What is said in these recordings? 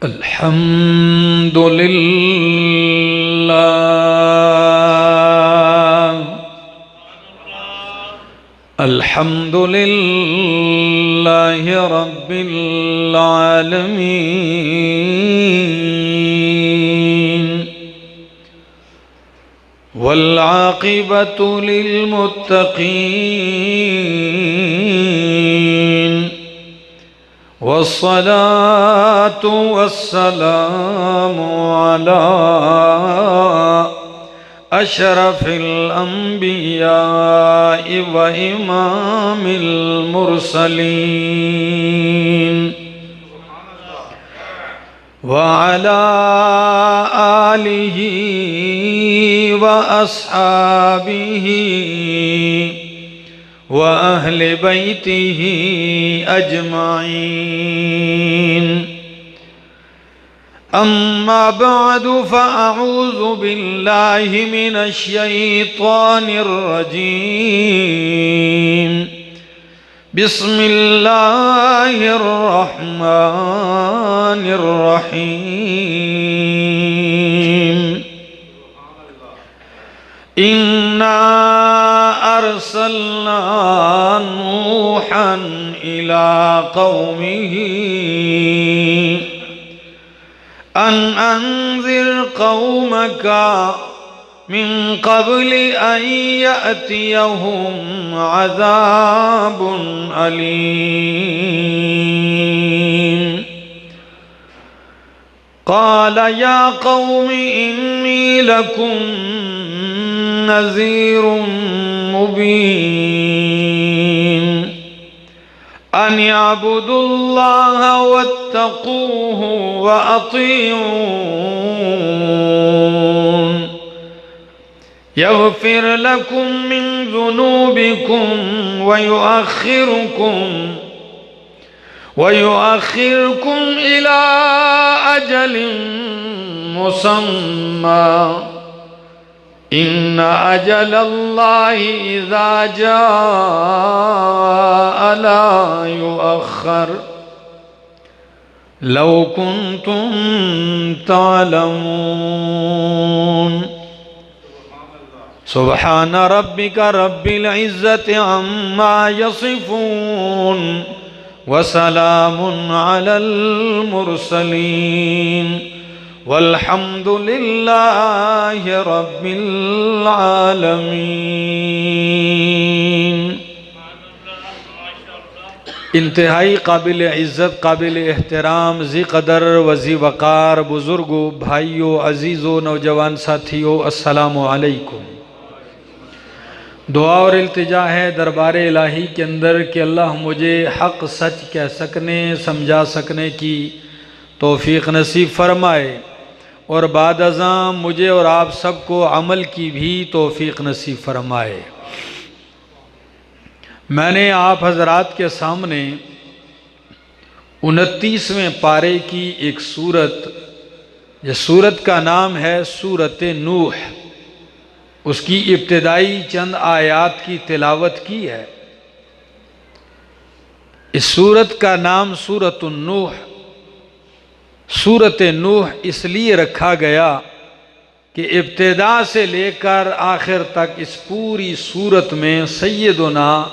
अल्हम्दुलिल्लाह रब्बिल आलमीन वल आक़िबतु लिल मुत्तक़ीन वस्सलातु वस्सलामु अला अशरफिल अंबिया व इमामिल मुरसलीन व अला आलिही व अस्हाबिही व अहले बैतिही अजमाइन। अम्मा बअदु फ़अऊज़ु बिल्लाहि मिनश शैतानिर रजीम। बिस्मिल्लाहिर रहमानिर रहीम। इन्ना अरसलना नूहन इला कौमिही अन अंज़िर कौमका मिन क़ब्लि अन यअतियहुम अज़ाबुन अलीम। क़ाल या क़ौमि इन्नी लकुम नज़ीरुम मुबीन अन अअबुदुल्लाह वत्तक़ूहु व अतीऊन यग़फ़िर लकुम मिन ज़ुनूबिकुम व युअख़्खिरुकुम इला अजलिन मुसम्मा इन्ना अजलल्लाहि इज़ा जाअ ला युअख़्ख़र लौ कुन्तुम तालमून। सुब्हान रब्बिका रब्बिल इज़्ज़ति अम्मा यसिफ़ून व सलामुन अलल मुरसलीन वल्हम्दुलिल्लाहि रब्बिल आलमीन। इंतहाई काबिल इज़्ज़त काबिल एहतराम ज़ी क़दर वज़ी वक़ार बुज़ुर्गों भाइयों अज़ीज़ों नौजवान साथियों अस्सलामु अलैकुम। दुआ और इल्तिजा है दरबार इलाही के अंदर कि अल्लाह मुझे हक़ सच कह सकने समझा सकने की तौफ़ीक़ नसीब फ़रमाए और बाद अज़ां मुझे और आप सबको अमल की भी तौफ़ीक़ नसीब फ़रमाए। मैंने आप हज़रात के सामने 29वें पारे की एक सूरत, यह सूरत का नाम है सूरत नूह, उसकी इब्तिदाई चंद आयात की तिलावत की है। इस सूरत का नाम सूरत नूह, सूरत नूह इसलिए रखा गया कि इब्तिदा से लेकर आखिर तक इस पूरी सूरत में सैयदुना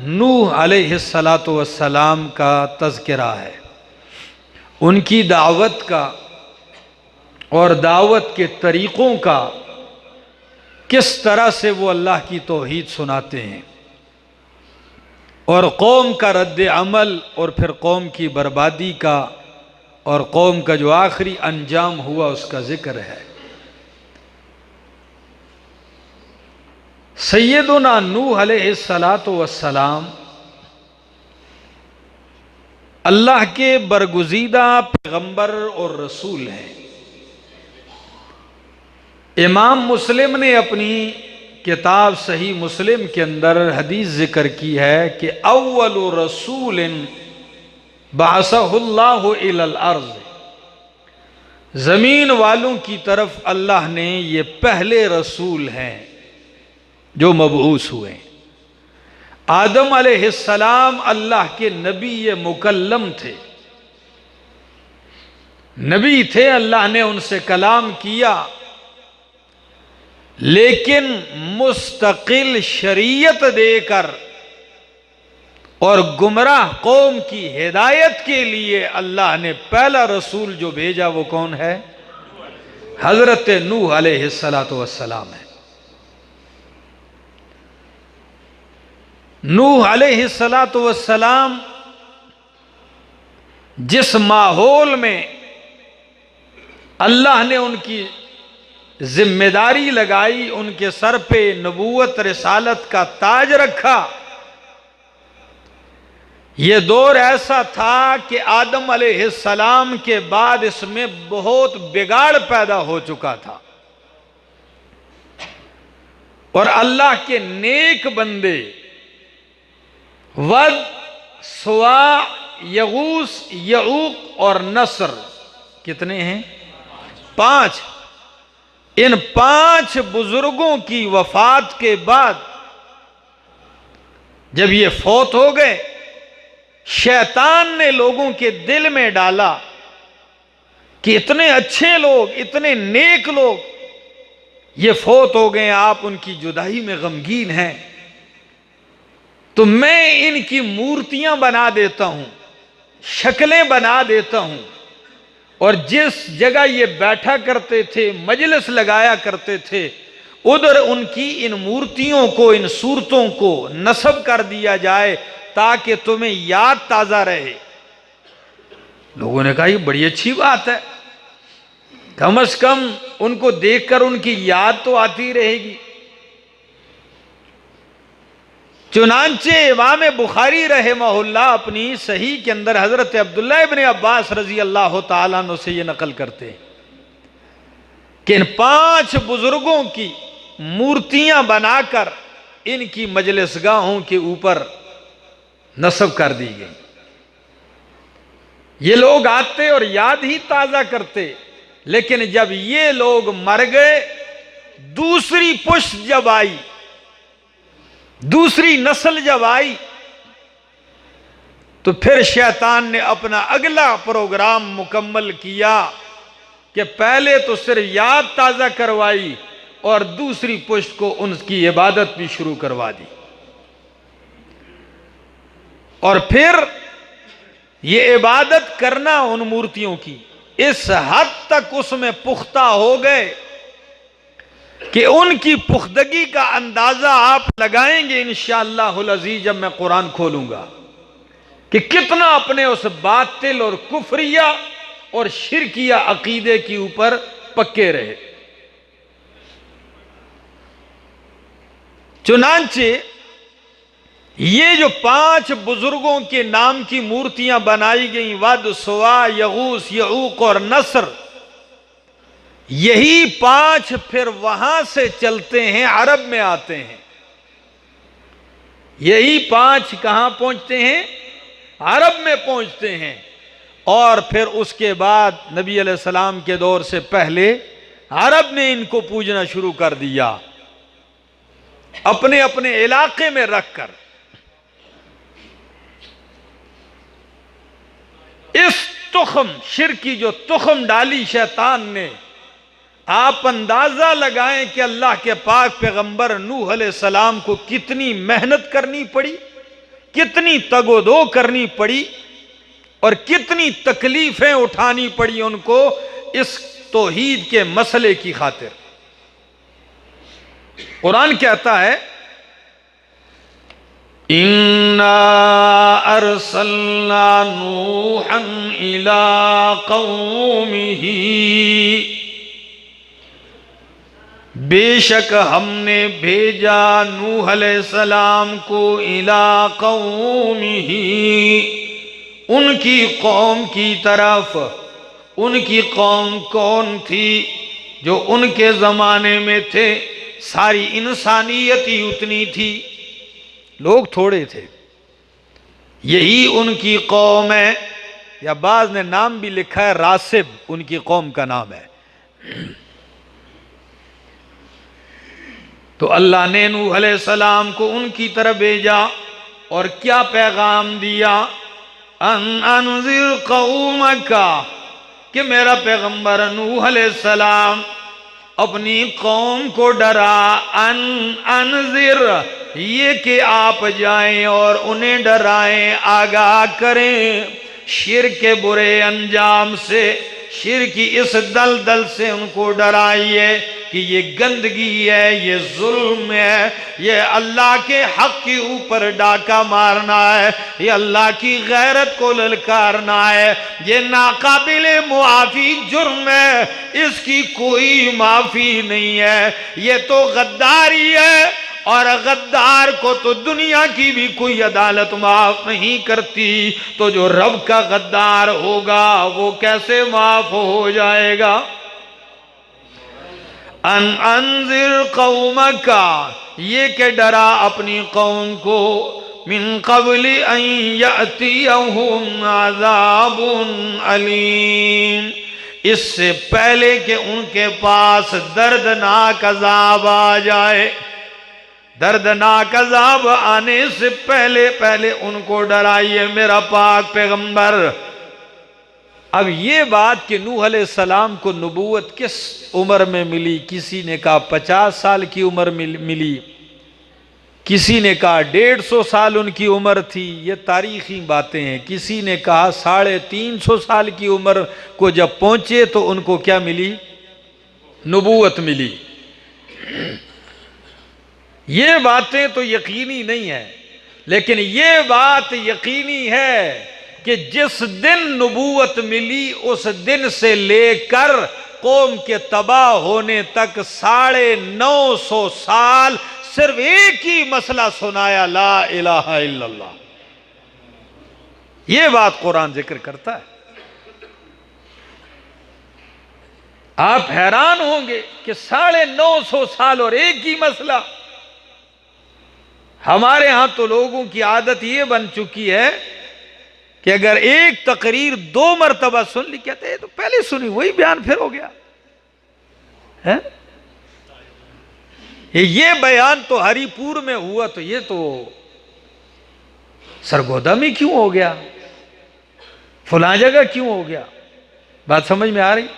नूह अलैहिस्सलातु वस्सलाम का तज़किरा है, उनकी दावत का और दावत के तरीक़ों का, किस तरह से वो अल्लाह की तौहीद सुनाते हैं और कौम का रद्द अमल और फिर कौम की बर्बादी का और कौम का जो आखिरी अंजाम हुआ उसका जिक्र है। सैयदुना नूह अलैहिस्सलातु वस्सलाम अल्लाह के बरगुज़ीदा पैगंबर और रसूल हैं। इमाम मुस्लिम ने अपनी किताब सही मुस्लिम के अंदर हदीस जिक्र की है कि अव्वलु रसूलिन बअसहुल्लाहु इलल अर्ज़, ज़मीन वालों की तरफ अल्लाह ने ये पहले रसूल हैं जो मबऊस हुए। आदम अलैहिस्सलाम अल्लाह के नबी मुकल्लम थे नबी थे, अल्लाह ने उनसे कलाम किया, लेकिन मुस्तकिल शरीयत देकर और गुमराह कौम की हिदायत के लिए अल्लाह ने पहला रसूल जो भेजा वो कौन है? हजरत नूह अलैहिस्सलातु वस्सलाम है। नूह अलैहिस्सलातु वस्सलाम जिस माहौल में अल्लाह ने उनकी जिम्मेदारी लगाई, उनके सर पे नबूवत रिसालत का ताज रखा, ये दौर ऐसा था कि आदम अलैहिस्सलाम के बाद इसमें बहुत बिगाड़ पैदा हो चुका था और अल्लाह के नेक बंदे वद, सुवा, यगूस, यऊक और नसर कितने हैं? 5। इन 5 बुजुर्गों की वफात के बाद जब ये फौत हो गए, शैतान ने लोगों के दिल में डाला कि इतने अच्छे लोग, इतने नेक लोग ये फौत हो गए, आप उनकी जुदाई में गमगीन हैं, तो मैं इनकी मूर्तियां बना देता हूं, शक्लें बना देता हूं, और जिस जगह ये बैठा करते थे, मजलिस लगाया करते थे, उधर उनकी इन मूर्तियों को, इन सूरतों को नस्ब कर दिया जाए ताकि तुम्हें याद ताजा रहे। लोगों ने कहा ये बड़ी अच्छी बात है, कम से कम उनको देखकर उनकी याद तो आती रहेगी। चुनांचे इमाम बुखारी रहमहुल्लाह अपनी सही के अंदर हजरत अब्दुल्लाह इब्न अब्बास रजी अल्लाह ताला अन्हु से ये नकल करते हैं कि इन 5 बुजुर्गों की मूर्तियां बनाकर इनकी मजलिसगाहों के ऊपर नस्ब कर दी गई। ये लोग आते और याद ही ताजा करते, लेकिन जब ये लोग मर गए, दूसरी पुश्त जब आई, दूसरी नस्ल जब आई, तो फिर शैतान ने अपना अगला प्रोग्राम मुकम्मल किया कि पहले तो सिर्फ याद ताजा करवाई और दूसरी पुश्त को उनकी इबादत भी शुरू करवा दी, और फिर ये इबादत करना उन मूर्तियों की इस हद तक उसमें पुख्ता हो गए कि उनकी पुख्तगी का अंदाजा आप लगाएंगे इंशाअल्लाहुल अज़ीज़ जब मैं कुरान खोलूंगा कि कितना अपने उस बातिल और कुफरिया और शिरकिया अकीदे के ऊपर पक्के रहे। चुनांचे ये जो 5 बुजुर्गों के नाम की मूर्तियां बनाई गई, वद, सुवा, यगूस, यऊक और नसर, यही 5 फिर वहां से चलते हैं, अरब में आते हैं। यही 5 कहां पहुंचते हैं? अरब में पहुंचते हैं, और फिर उसके बाद नबी अलैहिस्सलाम के दौर से पहले अरब ने इनको पूजना शुरू कर दिया, अपने अपने इलाके में रखकर। इस तुखम शिर्क की जो तुखम डाली शैतान ने, आप अंदाजा लगाएं कि अल्लाह के पाक पैगंबर नूह अलैहिस्सलाम को कितनी मेहनत करनी पड़ी, कितनी तगोदो करनी पड़ी और कितनी तकलीफें उठानी पड़ी उनको इस तौहीद के मसले की खातिर। कुरान कहता है, इन्ना अरसलना नूहन इला कौमिही, बेशक हमने भेजा नूह अलैहिस्सलाम को इला कौमिही, उनकी कौम की तरफ। उनकी कौम कौन थी? जो उनके ज़माने में थे, सारी इंसानियत ही उतनी थी, लोग थोड़े थे। यही उनकी कौम है, या बाज़ ने नाम भी लिखा है रासिब, उनकी कौम का नाम है। तो अल्लाह ने नूह अलैहिस्सलाम को उनकी तरफ भेजा और क्या पैगाम दिया? अन अनज़िर कौमका, कि मेरा पैगंबर नूह अलैहिस्सलाम अपनी कौम को डरा, अनजिर, ये कि आप जाएं और उन्हें डराएं, आगाह करें शिर्क के बुरे अंजाम से, शिर्क की इस दलदल से उनको डराइए कि ये गंदगी है, ये जुल्म है, ये अल्लाह के हक के ऊपर डाका मारना है, ये अल्लाह की गैरत को ललकारना है, ये नाकाबिले मुआफी जुर्म है, इसकी कोई माफी नहीं है, ये तो गद्दारी है और गद्दार को तो दुनिया की भी कोई अदालत माफ नहीं करती, तो जो रब का गद्दार होगा वो कैसे माफ हो जाएगा। अनजिर कौमका, ये के डरा अपनी कौम को, मिन क़ब्लि अन यअतियहुम अज़ाबुन अलीम, इससे पहले कि उनके पास दर्दनाक अज़ाब आ जाए। दर्दनाक अज़ाब आने से पहले पहले उनको डराइए मेरा पाक पैगंबर। अब ये बात कि नूह अलैहिस्सलाम को नबूवत किस उम्र में मिली, किसी ने कहा 50 साल की उम्र मिली, किसी ने कहा 150 साल उनकी उम्र थी, ये तारीखी बातें हैं। किसी ने कहा 350 साल की उम्र को जब पहुंचे तो उनको क्या मिली, नबूवत मिली। ये बातें तो यकीनी नहीं है, लेकिन ये बात यकीनी है कि जिस दिन नबूवत मिली उस दिन से लेकर कौम के तबाह होने तक 950 साल सिर्फ एक ही मसला सुनाया, ला इलाहा इल्लल्लाह। ये बात कुरान जिक्र करता है। आप हैरान होंगे कि 950 साल और एक ही मसला। हमारे यहां तो लोगों की आदत ये बन चुकी है कि अगर एक तकरीर 2 मरतबा सुन ली, कहते हैं तो पहले सुनी वही बयान फिर हो गया है। ये बयान तो हरिपुर में हुआ तो ये तो सरगोदा में क्यों हो गया, फलां जगह क्यों हो गया। बात समझ में आ रही।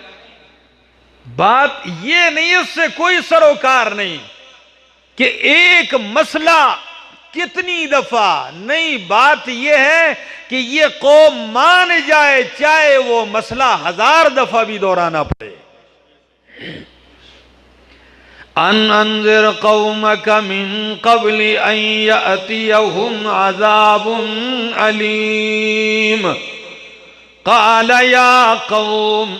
बात ये नहीं, इससे कोई सरोकार नहीं कि एक मसला कितनी दफा नहीं। बात यह है कि ये कौम मान जाए चाहे वो मसला 1000 दफा भी दोहराना पड़े। अनजिर कौमक मिन क़ब्लि अन यअतियहुम अज़ाबुन अलीम। क़ाल या कौम,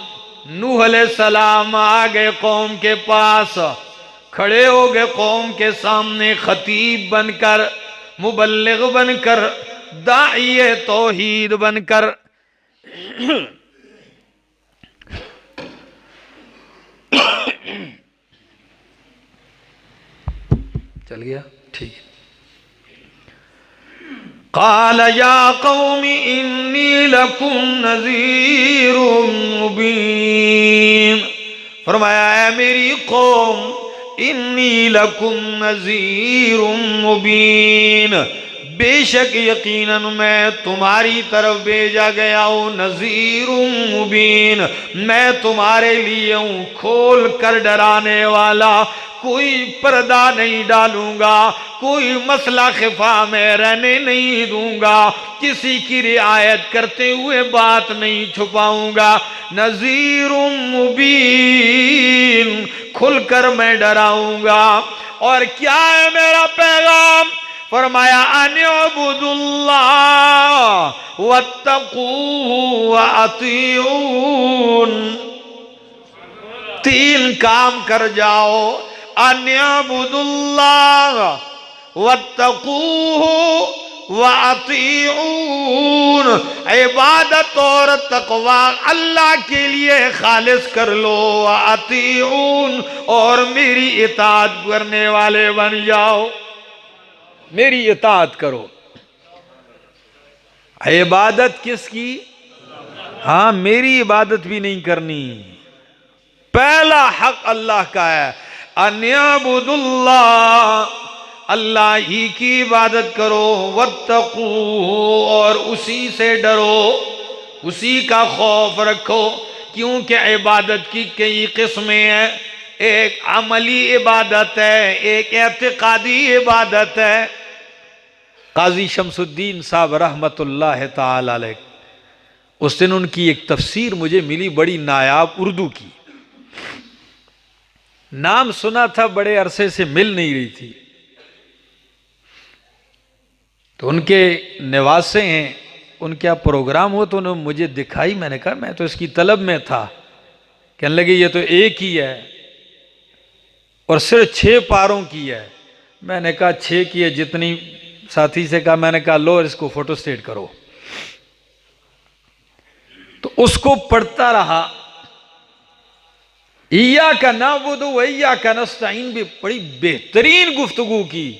नूह अलैहिस्सलाम आ गए कौम के पास, खड़े हो गए कौम के सामने खतीब बनकर, मुबल्लिग बनकर, दाइए तौहीद बनकर। चल गया ठीक। क़ाल या क़ौमी इन्नी लकुम नज़ीरुम मुबीन। फरमाया है मेरी कौम, इन्नी लकुम नज़ीरुम मुबीन, बेशक यकीनन मैं तुम्हारी तरफ भेजा गया हूं, नज़ीरुम मुबीन, मैं तुम्हारे लिए हूं खोल कर डराने वाला। कोई पर्दा नहीं डालूंगा, कोई मसला खिफा में रहने नहीं दूंगा, किसी की रियायत करते हुए बात नहीं छुपाऊंगा। नज़ीरुम मुबीन, खुलकर मैं डराऊंगा। और क्या है मेरा पैगाम? फरमाया अनिअबुदुल्लाह वत्तकूहु व अतीऊन। 3 काम कर जाओ, अनिअबुदुल्लाह वत्तकूहु व अतीऊन, इबादत और तकवा अल्लाह के लिए खालिस कर लो, अतीऊन, और मेरी इताअत करने वाले बन जाओ, मेरी इताअत करो। इबादत किसकी? हाँ, मेरी इबादत भी नहीं करनी। पहला हक अल्लाह का है, अनिअबुदुल्लाह, अल्लाह ही की इबादत करो, वत्तकू, और उसी से डरो, उसी का खौफ रखो क्योंकि इबादत की कई किस्में हैं, एक अमली इबादत है, एक एतकादी इबादत है। काजी शमसुद्दीन साहब रहमतुल्लाह ताला अलैह, उस दिन उनकी एक तफसीर मुझे मिली बड़ी नायाब उर्दू की, नाम सुना था, बड़े अरसे से मिल नहीं रही थी। तो उनके निवासे हैं, उनके यहाँ प्रोग्राम हो तो उन्होंने मुझे दिखाई। मैंने कहा मैं तो इसकी तलब में था। कहने लगे ये तो एक ही है और सिर्फ 6 पारों की है। मैंने कहा 6 की है जितनी, साथी से कहा, मैंने कहा लो इसको फोटोस्टेट करो। तो उसको पढ़ता रहा। इया का नाबुदु व इया का नस्तईन भी बड़ी बेहतरीन गुफ्तगू की।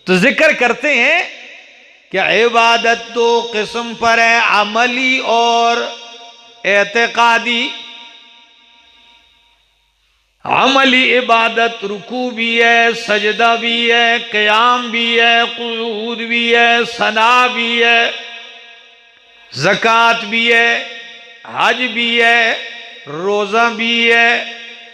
तो जिक्र करते हैं कि इबादत 2 किस्म पर है, अमली और एतकादी। अमली इबादत रुकू भी है, सजदा भी है, क़याम भी है, क़ुऊद भी है, सना भी है, ज़कात भी है, हज भी है, रोज़ा भी है।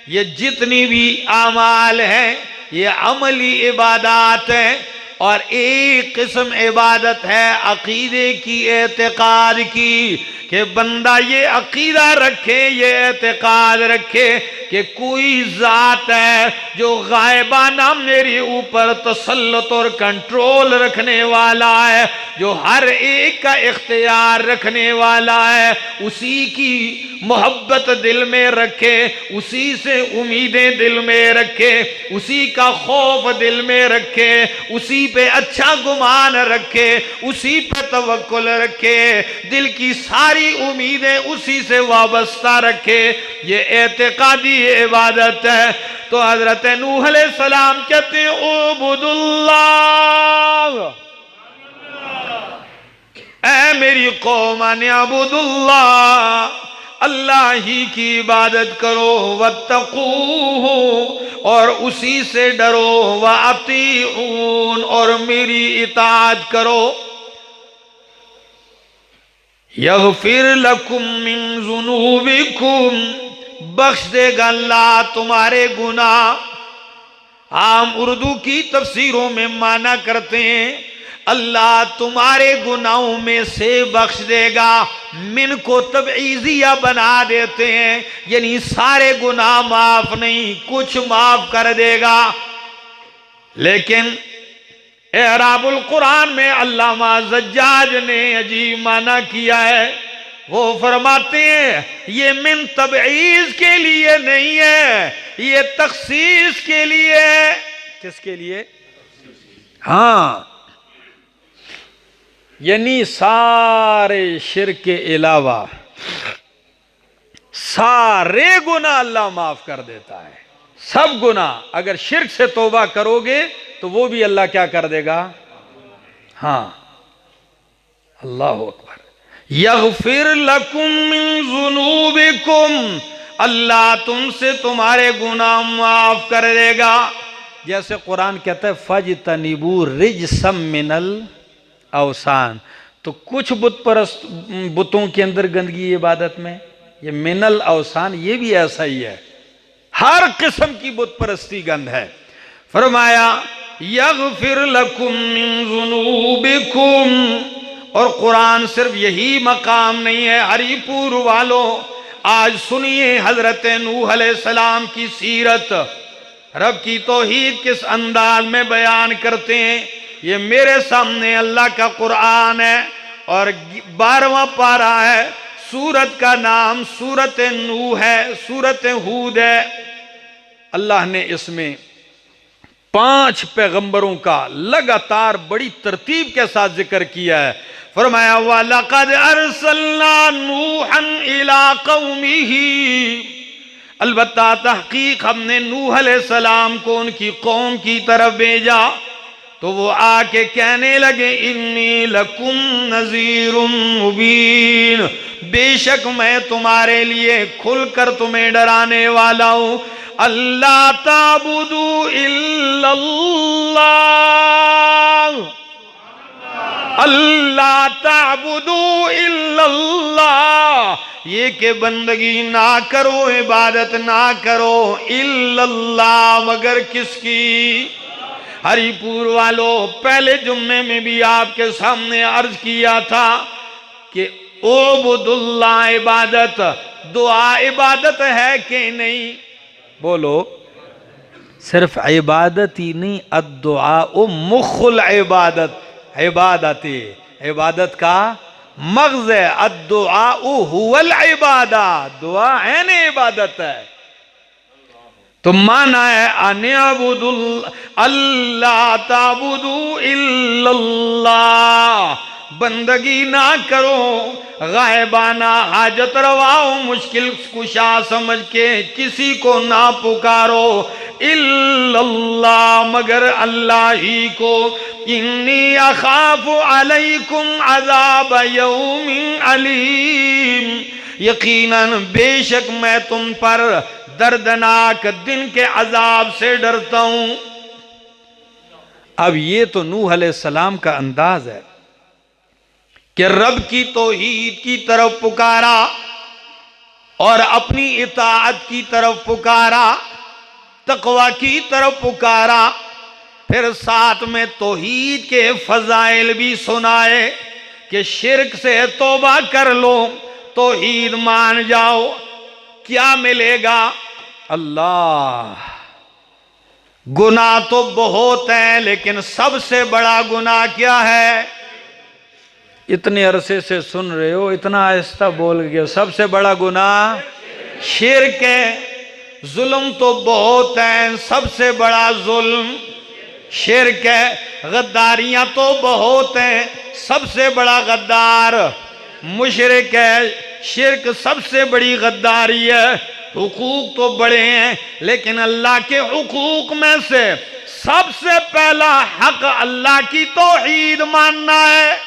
ये जितनी भी आमाल हैं ये अमली इबादत हैं। और एक किस्म इबादत है अकीदे की, एतकाद की, कि बंदा ये अकीदा रखे, ये एतकाद रखे कि कोई ज़ात है जो गायबाना मेरे ऊपर तसल्लुत और कंट्रोल रखने वाला है, जो हर एक का इख्तियार रखने वाला है। उसी की मोहब्बत दिल में रखे, उसी से उम्मीदें दिल में रखे, उसी का खौफ दिल में रखे, उसी पे अच्छा गुमान रखे, उसी पे तवक्कुल रखे, दिल की सारी उम्मीदें उसी से वाबस्ता रखे। ये एतकादी इबादत है। तो हजरत नूह अलैहिस्सलाम कहते हैं उबुदुल्लाह, ऐ मेरी कौम अबुदुल्लाह, अल्लाह ही की इबादत करो, वत्तकूहु, और उसी से डरो, व अतीऊन, और मेरी इताअत करो। यग़फिर लकुम मिन ज़ुनूबिकुम, बख्श देगा अल्लाह तुम्हारे गुनाह। आम उर्दू की तफसीरों में माना करते हैं अल्लाह तुम्हारे गुनाहों में से बख्श देगा। मिन को तबईज़िया बना देते हैं, यानी सारे गुनाह माफ नहीं, कुछ माफ कर देगा। लेकिन एराबुल कुरान में अल्लामा ज़ज्जाज ने अजीब माना किया है। वो फरमाते हैं ये मिन तबईज़ के लिए नहीं है, ये तखसीस के लिए है। किसके लिए? हाँ, यानी सारे शिर्क के अलावा सारे गुनाह अल्लाह माफ कर देता है। सब गुनाह, अगर शिर्क से तौबा करोगे तो वो भी अल्लाह क्या कर देगा? हाँ, अल्लाह अकबर। यग़फिर लकुम मिन ज़ुनूबिकुम, अल्लाह तुमसे तुम्हारे गुनाह माफ कर देगा। जैसे कुरान कहता है फजतनिबू रिजसम मिनल अवसान, तो कुछ बुत परस्त बुतों के अंदर गंदगी इबादत में, ये मिनल अवसान, ये भी ऐसा ही है। हर किस्म की बुत परस्ती गंद है। फरमाया यग़फिर लकुम मिन ज़ुनूबिकुम, और कुरान सिर्फ यही मकाम नहीं है। हरिपुर वालों, आज सुनिए हजरत नूह अलैहिस्सलाम की सीरत, रब की तौहीद किस अंदाज में बयान करते हैं। ये मेरे सामने अल्लाह का कुरान है और 12वां पारा है। सूरत का नाम सूरत नूह है, सूरत हूद है। अल्लाह ने इसमें 5 पैगंबरों का लगातार बड़ी तरतीब के साथ जिक्र किया है। फरमाया वलक़द अरसलना नूहन इला कौमिही, अलबत्ता तहकीक हमने नूह अलैहिस्सलाम को उनकी कौम की तरफ भेजा। तो वो आके कहने लगे इन्नी लकुम नज़ीरुम मुबीन, बेशक मैं तुम्हारे लिए खुलकर तुम्हें डराने वाला हूं। अल्लाह ताबुदू इल्लल्लाह, अल्लाह ताबुदू इल्लल्लाह, ये के बंदगी ना करो, इबादत ना करो, इल्लल्लाह मगर किसकी? हरिपुर वालों, पहले जुम्मे में भी आपके सामने अर्ज किया था कि ओबुदुल्लाह इबादत, दुआ इबादत है कि नहीं? बोलो। सिर्फ इबादत ही नहीं, अद्दुआ ओ मुखुल इबादत, इबादती इबादत का मगज़ है, अद्दुआ हुवल इबादा, दुआ है न इबादत है। तो माना है अनिअबुदुल अल्लाह ताबुदू इल्लल्लाह, बंदगी ना करो, गायबाना हाजत रवाओ मुश्किल कुशा समझ के किसी को ना पुकारो, इल्लल्लाह मगर अल्लाह ही को। इन्नी अखाफु अलैकुम अज़ाब यौमिन अलीम, यकीनन बेशक मैं तुम पर दर्दनाक दिन के अजाब से डरता हूं। अब ये तो नूह अलैहिस्सलाम का अंदाज है कि रब की तौहीद की तरफ पुकारा और अपनी इताअत की तरफ पुकारा, तकवा की तरफ पुकारा, फिर साथ में तौहीद के फजाइल भी सुनाए कि शिर्क से तौबा कर लो, तौहीद मान जाओ, क्या मिलेगा? अल्लाह। गुनाह तो बहुत है, लेकिन सबसे बड़ा गुनाह क्या है? इतने अरसे से सुन रहे हो, इतना आहिस्ता बोल गए। सबसे बड़ा गुनाह शिर्क है। जुल्म तो बहुत है, सबसे बड़ा जुल्म शिर्क है। गद्दारियां तो बहुत हैं, सबसे बड़ा गद्दार मुशरिक है। शिर्क सबसे बड़ी गद्दारी है। हुकूक तो बड़े हैं, लेकिन अल्लाह के हुकूक में से सबसे पहला हक अल्लाह की तौहीद मानना है,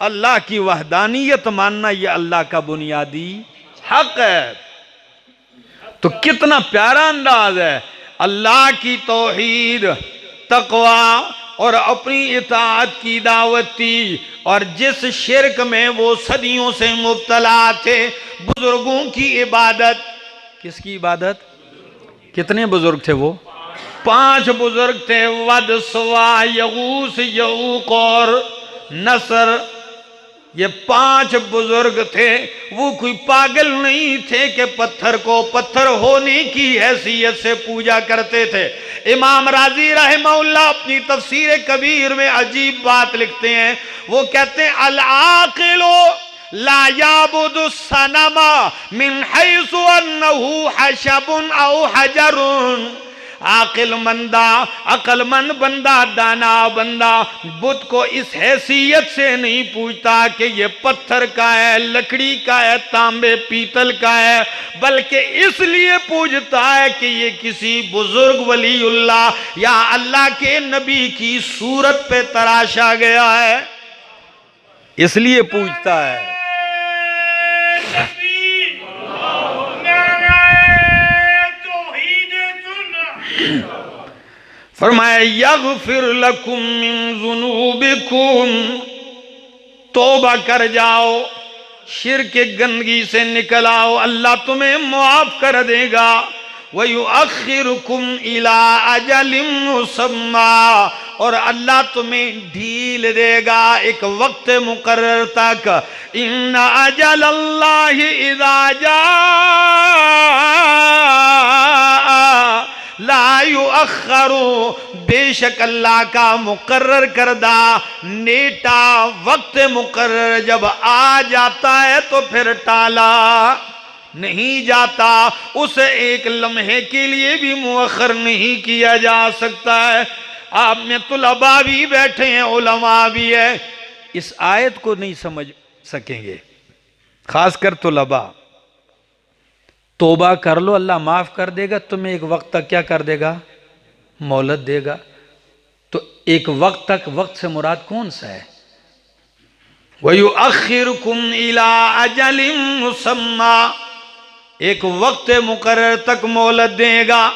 अल्लाह की वहदानियत मानना, यह अल्लाह का बुनियादी हक है। तो कितना प्यारा अंदाज है, अल्लाह की तौहीद, तकवा और अपनी इताअत की दावत थी। और जिस शिर्क में वो सदियों से मुब्तला थे, बुजुर्गों की इबादत। किसकी इबादत? कितने बुजुर्ग थे वो? 5 बुजुर्ग थे, वद, सुवा, यगूस, यऊक और नसर। ये 5 बुजुर्ग थे। वो कोई पागल नहीं थे कि पत्थर को पत्थर होने की हैसियत से पूजा करते थे। इमाम राजी रहमहुल्लाह अपनी तफसीर कबीर में अजीब बात लिखते हैं। वो कहते हैं अल आकिलो ला याबुदु सनमा मिन हैसु अन्नहु हशबुन औ हजरुन। अकलमंद बंदा, दाना बंदा बुत को इस हैसियत से नहीं पूछता कि ये पत्थर का है, लकड़ी का है, तांबे पीतल का है, बल्कि इसलिए पूछता है कि ये किसी बुजुर्ग वलीउल्लाह या अल्लाह के नबी की सूरत पे तराशा गया है, इसलिए पूछता है। फरमाया यगफिर लकुम मिन जुनूबिकुम, तौबा कर जाओ, शिर्क के गंदगी से निकल आओ, अल्लाह तुम्हें मुआफ कर देगा। वयुअखिरुकुम इला अजलिम मुसम्मा, और अल्लाह तुम्हें ढील देगा एक वक्त मुकर्रर तक। इन्ना अजल अल्लाहि इज़ा जाअ ला युअख्खरू, बेशक अल्लाह का मुकर्रर करदा नेटा वक्त मुकर्रर जब आ जाता है तो फिर टाला नहीं जाता। उसे एक लम्हे के लिए भी मुअख्खर नहीं किया जा सकता है। आप में तुलबा भी बैठे हैं, उलमा भी है, इस आयत को नहीं समझ सकेंगे, खासकर तुलबा। तौबा कर लो, अल्लाह माफ कर देगा तुम्हें, एक वक्त तक क्या कर देगा? मोहलत देगा। तो एक वक्त तक, वक्त से मुराद कौन सा है? वयुअखिरुकुम इला अजलिम मुसम्मा, एक वक्त मुकर्रर तक मोहलत देगा।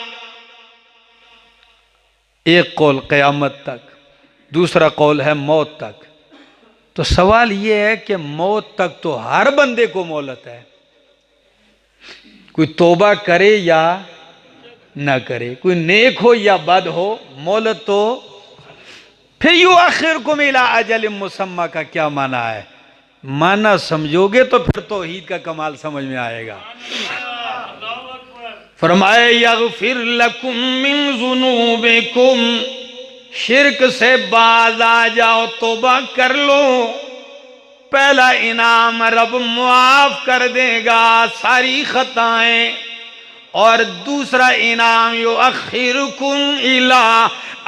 एक कौल क़यामत तक, दूसरा कौल है मौत तक। तो सवाल यह है कि मौत तक तो हर बंदे को मोहलत है, कोई तौबा करे या ना करे, कोई नेक हो या बद हो, मोहलत तो। फिर यू आखिर को मिला अजल मुसम्मा का क्या माना है? माना समझोगे तो फिर तौहीद का कमाल समझ में आएगा। फरमाया यगफिर लकुम मिन ज़ुनूबिकुम, शिर्क से बाज आ जाओ, तौबा कर लो, पहला इनाम रब मुआफ कर देगा सारी खताएं, और दूसरा इनाम युअखिरुकुम इला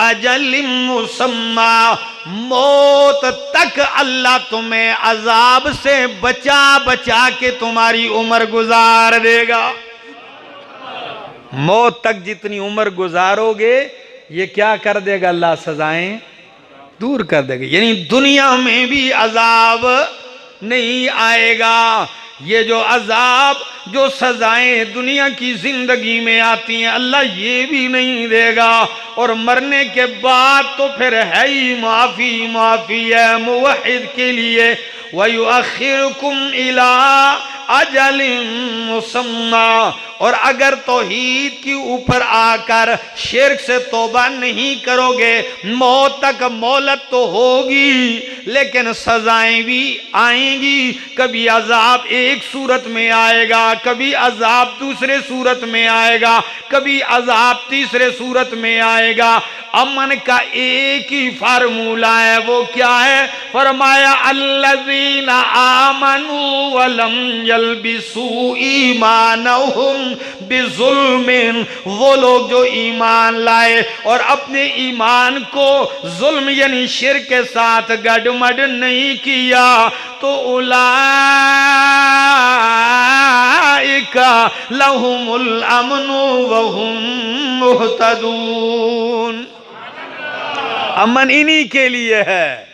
अजलिम मुसम्मा, मौत तक अल्लाह तुम्हें अजाब से बचा बचा के तुम्हारी उम्र गुजार देगा। मौत तक जितनी उम्र गुजारोगे ये क्या कर देगा? अल्लाह सजाएं दूर कर देगा, यानी दुनिया में भी अजाब नहीं आएगा। ये जो अजाब, जो सजाएं दुनिया की जिंदगी में आती हैं, अल्लाह ये भी नहीं देगा। और मरने के बाद तो फिर है ही माफी माफी है मुवहिद के लिए। वयुअखिरुकुम इला अजलिम मुसम्मा, और अगर तौहीद के ऊपर आकर शिर्क से तौबा नहीं करोगे, मौत तक मोहलत तो होगी लेकिन सजाएं भी आएंगी। कभी अजाब एक सूरत में आएगा, कभी अजाब दूसरे सूरत में आएगा, कभी अजाब तीसरे सूरत में आएगा। अमन का एक ही फार्मूला है, वो क्या है? फरमाया अल्लज़ीना आमनू वलम यल्बिसू ईमानहुम बिजुल्मिन, वो लोग जो ईमान लाए और अपने ईमान को जुल्म यानी शिर्क के साथ गड़मड़ नहीं किया, तो उलाइका लहुमुल अमनु वहुम मुहतदून। अमन इन्हीं के लिए है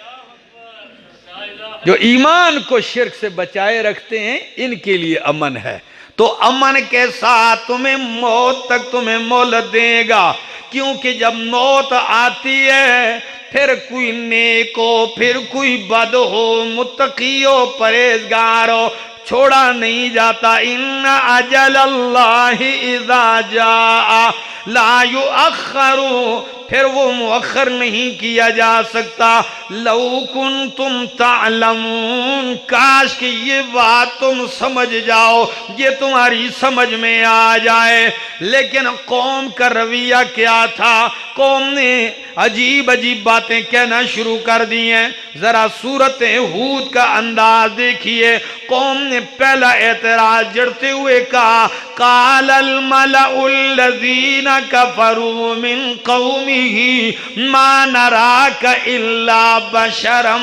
जो ईमान को शिर्क से बचाए रखते हैं, इनके लिए अमन है। तो अमन के साथ तुम्हें मौत तक तुम्हें मोहलत देगा, क्योंकि जब मौत आती है फिर कोई नेक हो, फिर कोई बद हो, मुत्तकी हो, परहेजगार हो, छोड़ा नहीं जाता। इन्ना अजल अल्लाहि इज़ा जाअ ला युअख्खरु, फिर वो मुअख्खर नहीं किया जा सकता। लौ कुंतुम तालमून, काश कि ये बात तुम समझ जाओ, ये तुम्हारी समझ में आ जाए। लेकिन कौम का रवैया क्या था? कौम ने अजीब अजीब बातें कहना शुरू कर दी हैं। जरा सूरत हूद का अंदाज देखिए। कौम ने पहला एतराज जड़ते हुए कहा, कालल मलाउल्लज़ीना कफरू मिन कौमिही मा नराका इल्ला बशरम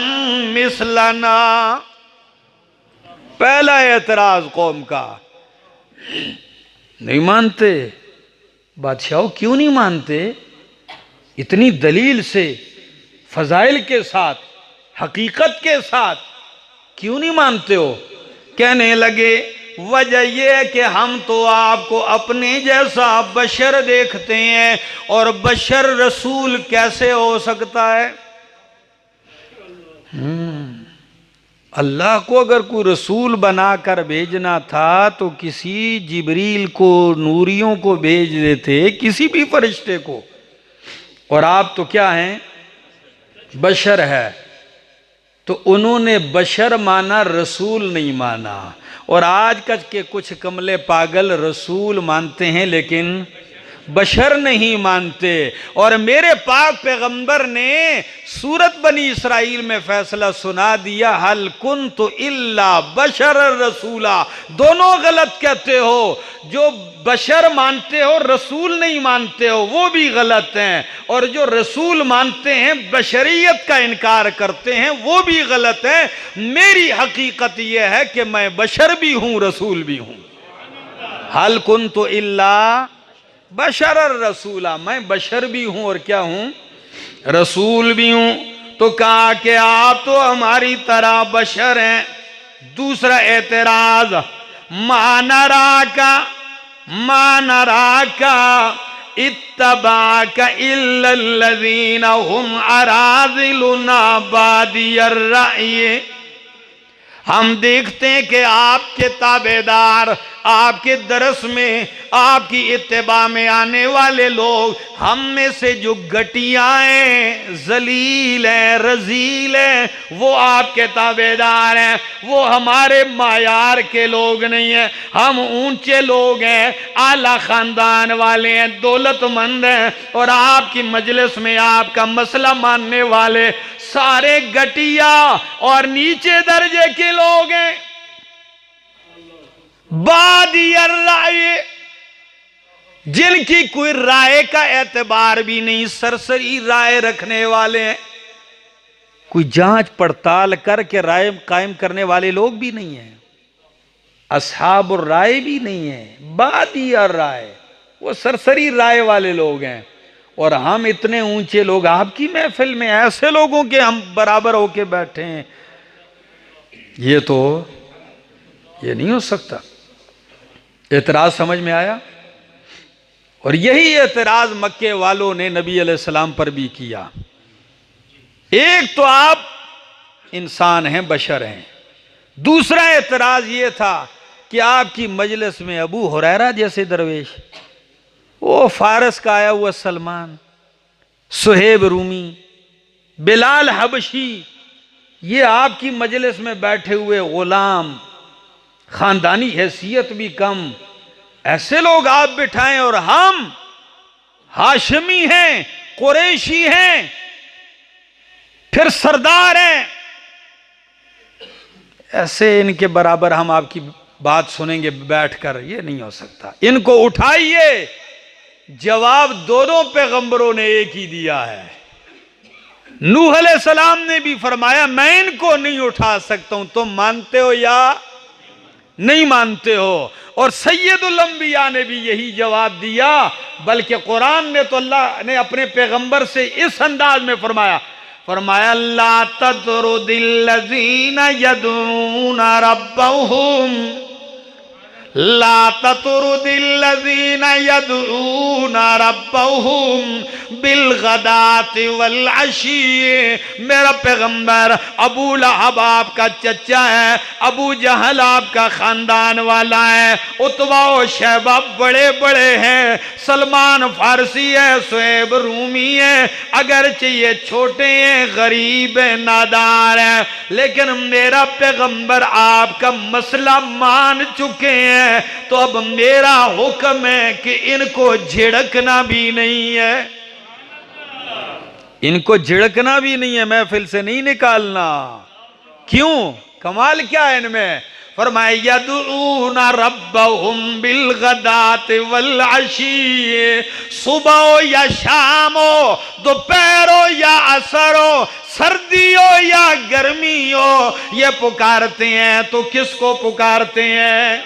मिसलना। पहला एतराज कौम का, नहीं मानते बादशाह, क्यों नहीं मानते? इतनी दलील से, फजाइल के साथ, हकीकत के साथ क्यों नहीं मानते हो? कहने लगे वजह यह है कि हम तो आपको अपने जैसा बशर देखते हैं, और बशर रसूल कैसे हो सकता है? अल्लाह को अगर कोई रसूल बनाकर भेजना था तो किसी जिब्रील को, नूरियों को भेज देते, किसी भी फरिश्ते को। और आप तो क्या हैं? बशर है। तो उन्होंने बशर माना, रसूल नहीं माना। और आज कल के कुछ कमले पागल रसूल मानते हैं लेकिन बशर नहीं मानते। और मेरे पाक पैगंबर ने सूरत बनी इसराइल में फैसला सुना दिया, हल कुन्तु इल्ला बशर रसूला। दोनों गलत कहते हो, जो बशर मानते हो रसूल नहीं मानते हो, वो भी गलत हैं। और जो रसूल मानते हैं, बशरियत का इनकार करते हैं, वो भी गलत है। मेरी हकीकत यह है कि मैं बशर भी हूं, रसूल भी हूं। हल कुन्तु इल्ला बशर रसूला, मैं बशर भी हूं और क्या हूं? रसूल भी हूं। तो कहा कि आप तो हमारी तरह बशर हैं। दूसरा एतराज, मानरा का इत्तबाका इल्लल्लज़ीना हुम अराज़िलुना बादियर राय। हम देखते हैं कि आपके ताबेदार, आपके दरस में, आपकी इत्तिबा में आने वाले लोग हम में से जो घटिया हैं, जलील हैं, रजील हैं, वो आपके ताबेदार हैं। वो हमारे मायार के लोग नहीं हैं। हम ऊंचे लोग हैं, आला खानदान वाले हैं, दौलतमंद हैं, और आपकी मजलिस में आपका मसला मानने वाले सारे घटिया और नीचे दर्जे के लोग हैं। बादियर राय, जिनकी कोई राय का एतबार भी नहीं, सरसरी राय रखने वाले हैं, कोई जांच पड़ताल करके राय कायम करने वाले लोग भी नहीं हैं, असहाबुर राय भी नहीं है। बादियर राय, वो सरसरी राय वाले लोग हैं। और हम इतने ऊंचे लोग आपकी महफिल में ऐसे लोगों के हम बराबर होके बैठे हैं, ये नहीं हो सकता। एतराज समझ में आया? और यही एतराज मक्के वालों ने नबी अलैहिस्सलाम पर भी किया। एक तो आप इंसान हैं, बशर हैं। दूसरा एतराज ये था कि आपकी मजलिस में अबू हुरैरा जैसे दरवेश, वो फारस का आया हुआ सलमान, सुहेब रूमी, बिलाल हबशी, ये आपकी मजलिस में बैठे हुए गुलाम, खानदानी हैसियत भी कम, ऐसे लोग आप बिठाएं, और हम हाशमी हैं, कुरैशी हैं, फिर सरदार हैं, ऐसे इनके बराबर हम आपकी बात सुनेंगे बैठकर? ये नहीं हो सकता। इनको उठाइए। जवाब दोनों पैगंबरों ने एक ही दिया है। नूह अलैहिस्सलाम ने भी फरमाया मैं इनको नहीं उठा सकता हूं, तुम मानते हो या नहीं मानते हो? और सैयदुल अंबिया ने भी यही जवाब दिया। बल्कि कुरान ने तो अल्लाह ने अपने पैगंबर से इस अंदाज में फरमाया ला ततरुदिल्लज़ीना यदूना रब्बहुम, ला ततरुदिल्लज़ीना यदूना रब्बहुम बिलगदाति वल अशी। मेरा पैगंबर, अबू लहब आपका चचा है, अबू जहल आपका खानदान वाला है, उतबा और शैबा बड़े बड़े हैं, सलमान फारसी है, सुहेब रूमी है, अगरचे ये छोटे हैं, गरीब हैं, नादार हैं, लेकिन मेरा पैगंबर आपका मसला मान चुके हैं। तो अब मेरा हुक्म है कि इनको झिड़कना भी नहीं है, इनको झिड़कना भी नहीं है, महफिल से नहीं निकालना। क्यों? कमाल क्या है इनमें? फरमाया यदूना रब्बहुम बिलगदाति वल अशी, सुबह हो या शाम हो, दोपहर हो या असर हो, सर्दी हो या गर्मी हो, ये पुकारते हैं। तो किसको पुकारते हैं?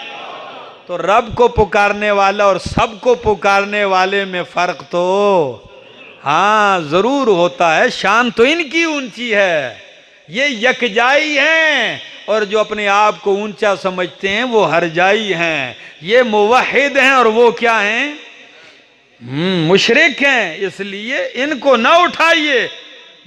तो रब को पुकारने वाला और सबको पुकारने वाले में फर्क तो हाँ जरूर होता है। शान तो इनकी ऊंची है, ये यकजाई हैं, और जो अपने आप को ऊंचा समझते हैं वो हरजाई हैं। ये मुवहिद हैं और वो क्या हैं? मुशरिक हैं। इसलिए इनको ना उठाइए।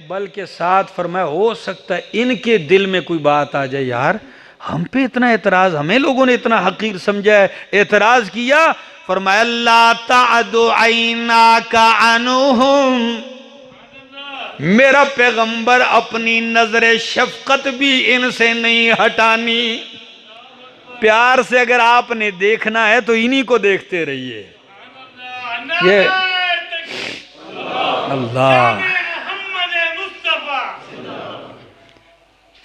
बल्कि साथ फरमाया हो सकता है इनके दिल में कोई बात आ जाए, यार हम पे इतना एतराज, हमें लोगों ने इतना हकीर समझा है, एतराज किया। फरमाया ला तादु ऐनाका अन्हुम, मेरा पैगंबर अपनी नजर शफकत भी इनसे नहीं हटानी। प्यार से अगर आपने देखना है तो इन्हीं को देखते रहिए। ये अल्लाह,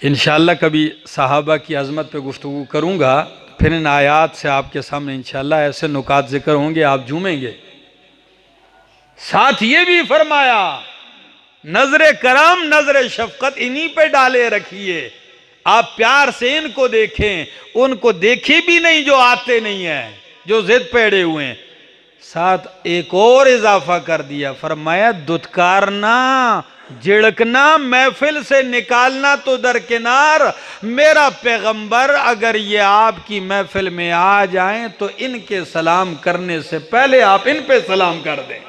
इंशाअल्लाह कभी सहाबा की अजमत पे गुफ्तगू करूँगा, फिर इन आयात से आपके सामने इंशाअल्लाह ऐसे नुकात जिक्र होंगे, आप झूमेंगे। साथ ये भी फरमाया नजर करम, नजर शफकत इन्हीं पे डाले रखिए। आप प्यार से इनको देखें, उनको देखे भी नहीं जो आते नहीं है, जो जिद पे अड़े हुए हैं। साथ एक और इजाफा कर दिया, फरमाया दुत्कारना, झिड़कना, महफिल से निकालना तो दरकिनार, मेरा पैगंबर अगर ये आपकी महफिल में आ जाएं तो इनके सलाम करने से पहले आप इन पे सलाम कर दें।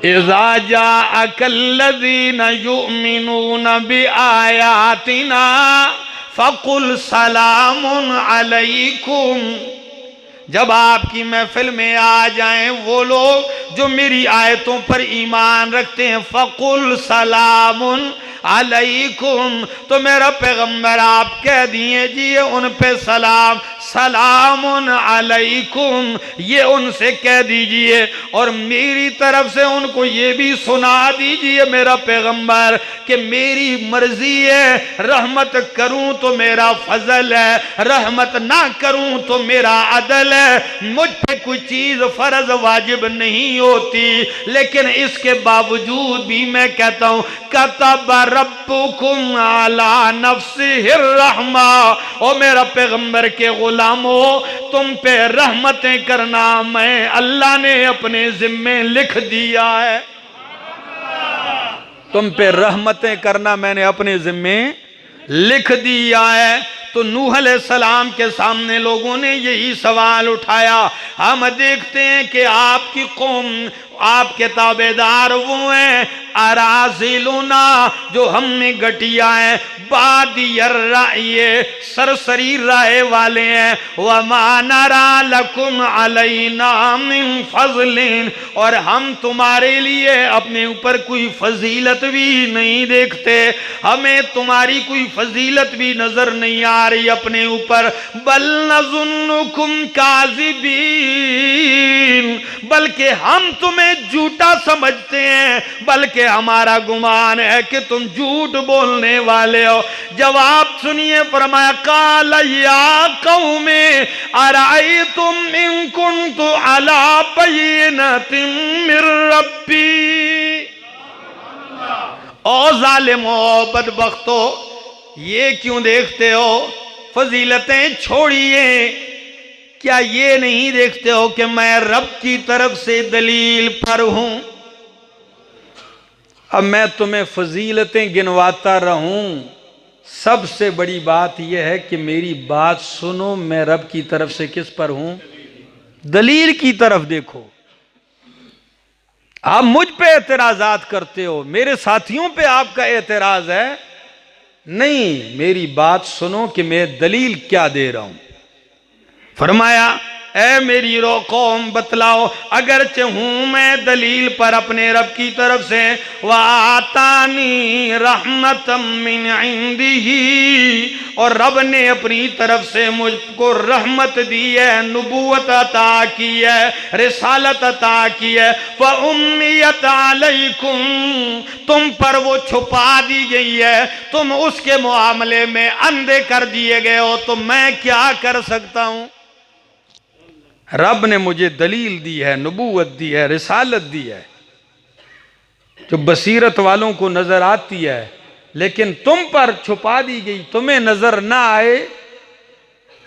इज़ा जाअकल्लज़ीना युमिनूना बिआयातिना फ़कुल सलामुन अलैकुम। जब आपकी महफिल में आ जाएं वो लोग जो मेरी आयतों पर ईमान रखते हैं, फ़कुल सलामुन अलैकुम, तो मेरा पैगंबर आप कह दीजिए उन पे सलाम, सलामुन अलैकुम, ये उनसे कह दीजिए। और मेरी तरफ से उनको ये भी सुना दीजिए मेरा पैगंबर कि मेरी मर्जी है, रहमत करूं तो मेरा फजल है, रहमत ना करूं तो मेरा अदल है। मुझ पे कोई चीज फर्ज वाजिब नहीं होती, लेकिन इसके बावजूद भी मैं कहता हूं कतब रब्बुकुम अला नफ्सिहिर रहमा, ओ मेरा पैगंबर के गुलामों, तुम पे रहमतें करना मैं अल्लाह ने अपने जिम्मे लिख दिया है। तुम पे रहमतें करना मैंने अपने जिम्मे लिख दिया है। तो नूह अलैहिस्सलाम के सामने लोगों ने यही सवाल उठाया। हम देखते हैं कि आपकी कौम, आपके ताबेदार वो हैं अराज़िलुना, जो हमने घटिया है, बादियर राय, सरसरी राय वाले हैं। वमा नरा लकुम अलैना मिन फज़लिन, और हम तुम्हारे लिए अपने ऊपर कोई फजीलत भी नहीं देखते, हमें तुम्हारी कोई फजीलत भी नजर नहीं आ रही अपने ऊपर। बल नज़ुन्नुकुम काज़िबीन, बल्कि हम तुम्हें झूठा समझते हैं, बल्कि हमारा गुमान है कि तुम झूठ बोलने वाले हो। जवाब सुनिए, फरमाया काल या कौमे अरायतुम इन कुन्तु अला बय्यिनतिन मिर रब्बी। ओ जालिमो, बदबख्तो, ये क्यों देखते हो? फजीलतें छोड़िए, क्या ये नहीं देखते हो कि मैं रब की तरफ से दलील पर हूं? अब मैं तुम्हें फजीलतें गिनवाता रहूं, सबसे बड़ी बात यह है कि मेरी बात सुनो, मैं रब की तरफ से किस पर हूं? दलील की तरफ देखो। आप मुझ पे एतराजात करते हो, मेरे साथियों पे आपका एतराज है नहीं, मेरी बात सुनो कि मैं दलील क्या दे रहा हूं। फरमाया ए मेरी रो कौम, बतलाओ, अगरचे हूं मैं दलील पर अपने रब की तरफ से, वातानी रहमतम मिन इंदिही, और रब ने अपनी तरफ से मुझको रहमत दी है, नबूवत अता की है, रिसालत अता की है। व उम्मियत अलैकुम, तुम पर वो छुपा दी गई है, तुम उसके मुआमले में अंधे कर दिए गए हो, तो मैं क्या कर सकता हूं? रब ने मुझे दलील दी है, नबूवत दी है, रिसालत दी है, जो बसीरत वालों को नजर आती है, लेकिन तुम पर छुपा दी गई, तुम्हें नजर ना आए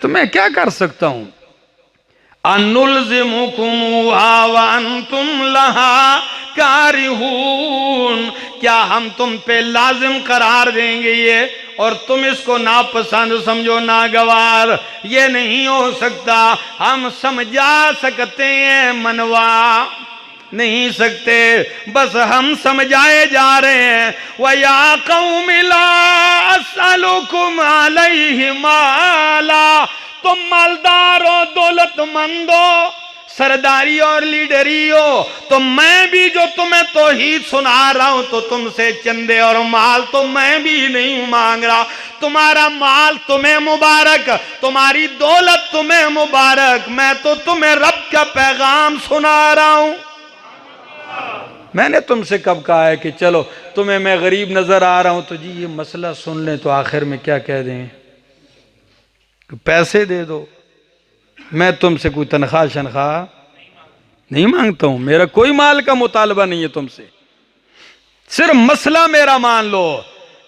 तो मैं क्या कर सकता हूं? अनुलज़िमुकुमुहा व अंतुम लहा कारिहून, क्या हम तुम पे लाजिम करार देंगे ये और तुम इसको नापसंद समझो, नागवार? ये नहीं हो सकता। हम समझा सकते हैं, मनवा नहीं सकते, बस हम समझाए जा रहे हैं। वया कौम ला अस्अलुकुम अलैहि माला, तुम मालदार हो, दौलतमंद हो, सरदारी और लीडरी हो, तो मैं भी जो तुम्हें तौहीद सुना रहा हूं तो तुमसे चंदे और माल तो मैं भी नहीं मांग रहा। तुम्हारा माल तुम्हें मुबारक, तुम्हारी दौलत तुम्हें मुबारक, मैं तो तुम्हें रब का पैगाम सुना रहा हूं। मैंने तुमसे कब कहा है कि चलो तुम्हें मैं गरीब नजर आ रहा हूं तो जी ये मसला सुन लें, तो आखिर में क्या कह दें, पैसे दे दो। मैं तुमसे कोई तनख्वाह शनख्वाह नहीं मांगता हूं, मेरा कोई माल का मुतालबा नहीं है तुमसे, सिर्फ मसला मेरा मान लो।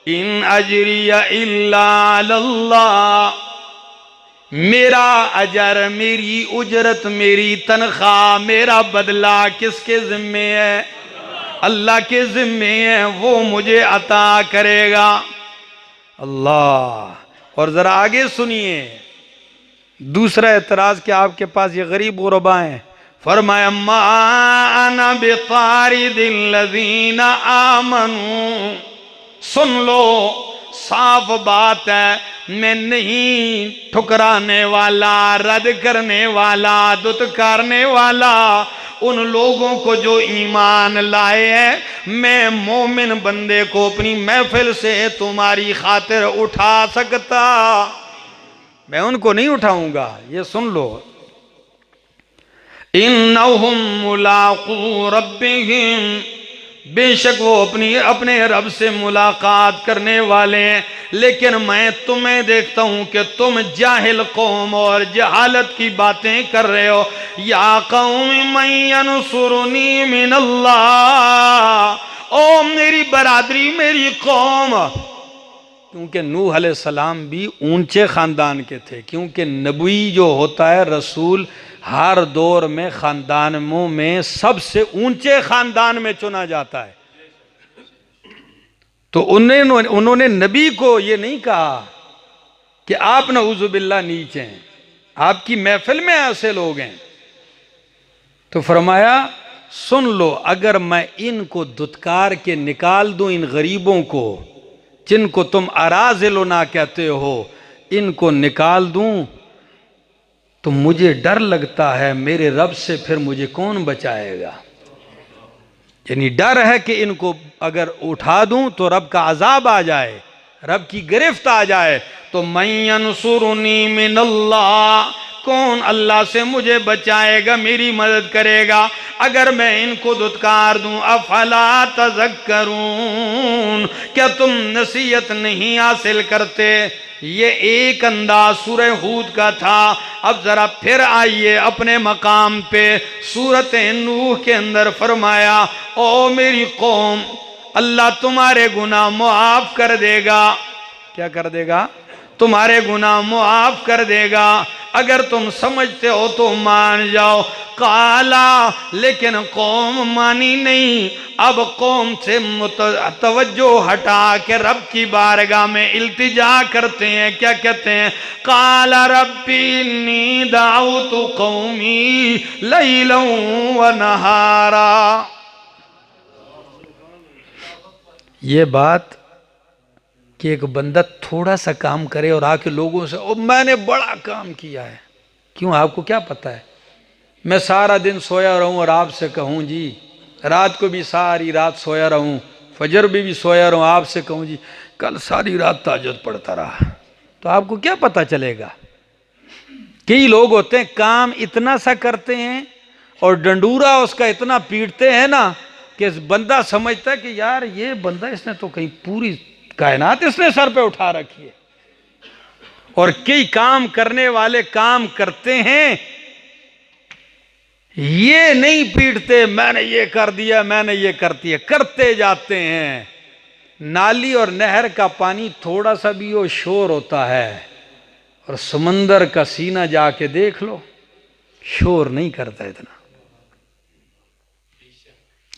इन अजरिया इल्ला अल्लाह, मेरा अजर, मेरी उजरत, मेरी तनख्वाह, मेरा बदला किसके जिम्मे है? अल्लाह के जिम्मे है, वो मुझे अता करेगा अल्लाह। और जरा आगे सुनिए दूसरा एतराज कि आपके पास ये गरीब गुरबा हैं, फरमाया मा अना बितारिदिल्लज़ीना आमनू, सुन लो साफ बात है, मैं नहीं ठुकराने वाला, रद्द करने वाला, दुत्कारने वाला उन लोगों को जो ईमान लाए हैं। मैं मोमिन बंदे को अपनी महफिल से तुम्हारी खातिर उठा सकता, मैं उनको नहीं उठाऊंगा, ये सुन लो। इन्नहुम मुलाक़ू रब्बिहिम, बेशक वो अपने रब से मुलाकात करने वाले हैं। लेकिन मैं तुम्हें देखता हूं कि तुम जाहिल कौम और जहालत की बातें कर रहे हो। या कौम मन यनसुरनी मिनल्लाह, ओ मेरी बरादरी, मेरी कौम, क्योंकि नूह अलैहिस्सलाम भी ऊंचे ख़ानदान के थे। क्योंकि नबी जो होता है, रसूल, हर दौर में ख़ानदानों में सबसे ऊंचे ख़ानदान में चुना जाता है। तो उन्होंने नबी को ये नहीं कहा कि आप नऊज़ुबिल्लाह नीचे हैं, आपकी महफिल में ऐसे लोग हैं। तो फरमाया सुन लो, अगर मैं इनको दुत्कार के निकाल दूं, इन गरीबों को जिनको तुम अराज़िलुना कहते हो, इनको निकाल दूं तो मुझे डर लगता है मेरे रब से फिर मुझे कौन बचाएगा। यानी डर है कि इनको अगर उठा दूं तो रब का अजाब आ जाए, रब की गिरफ्त आ जाए। तो मन यनसुरनी मिनल्लाह, कौन अल्लाह से मुझे बचाएगा, मेरी मदद करेगा अगर मैं इनको दुत्कार दूं। अफला तज़क्करून, क्या तुम नसीहत नहीं हासिल करते। ये एक अंदाज सूरह हूद का था। अब जरा फिर आइए अपने मकाम पे, सूरत नूह के अंदर फरमाया ओ मेरी कौम, अल्लाह तुम्हारे गुनाह मुआफ कर देगा। क्या कर देगा? तुम्हारे गुनाह मुआफ कर देगा, अगर तुम समझते हो तो मान जाओ। काला, लेकिन कौम मानी नहीं। अब कौम से तवज्जो हटा के रब की बारगाह में इल्तिजा करते हैं। क्या कहते हैं? काला रब्बी इन्नी दाऊतु कौमी लैलन व नहारा। ये बात कि एक बंदा थोड़ा सा काम करे और आके लोगों से ओ मैंने बड़ा काम किया है। क्यों? आपको क्या पता है? मैं सारा दिन सोया रहूं और आपसे कहूं जी, रात को भी सारी रात सोया रहूं, फजर भी सोया रहूं, आपसे कहूं जी कल सारी रात ताज्जुद पढ़ता रहा, तो आपको क्या पता चलेगा? कई लोग होते हैं काम इतना सा करते हैं और डंडूरा उसका इतना पीटते हैं ना कि बंदा समझता है कि यार ये बंदा, इसने तो कहीं पूरी कायनात इसने सर पे उठा रखी है। और कई काम करने वाले काम करते हैं, ये नहीं पीटते मैंने ये कर दिया, मैंने ये कर दिया, करते जाते हैं। नाली और नहर का पानी थोड़ा सा भी वो शोर होता है, और समंदर का सीना जाके देख लो, शोर नहीं करता इतना।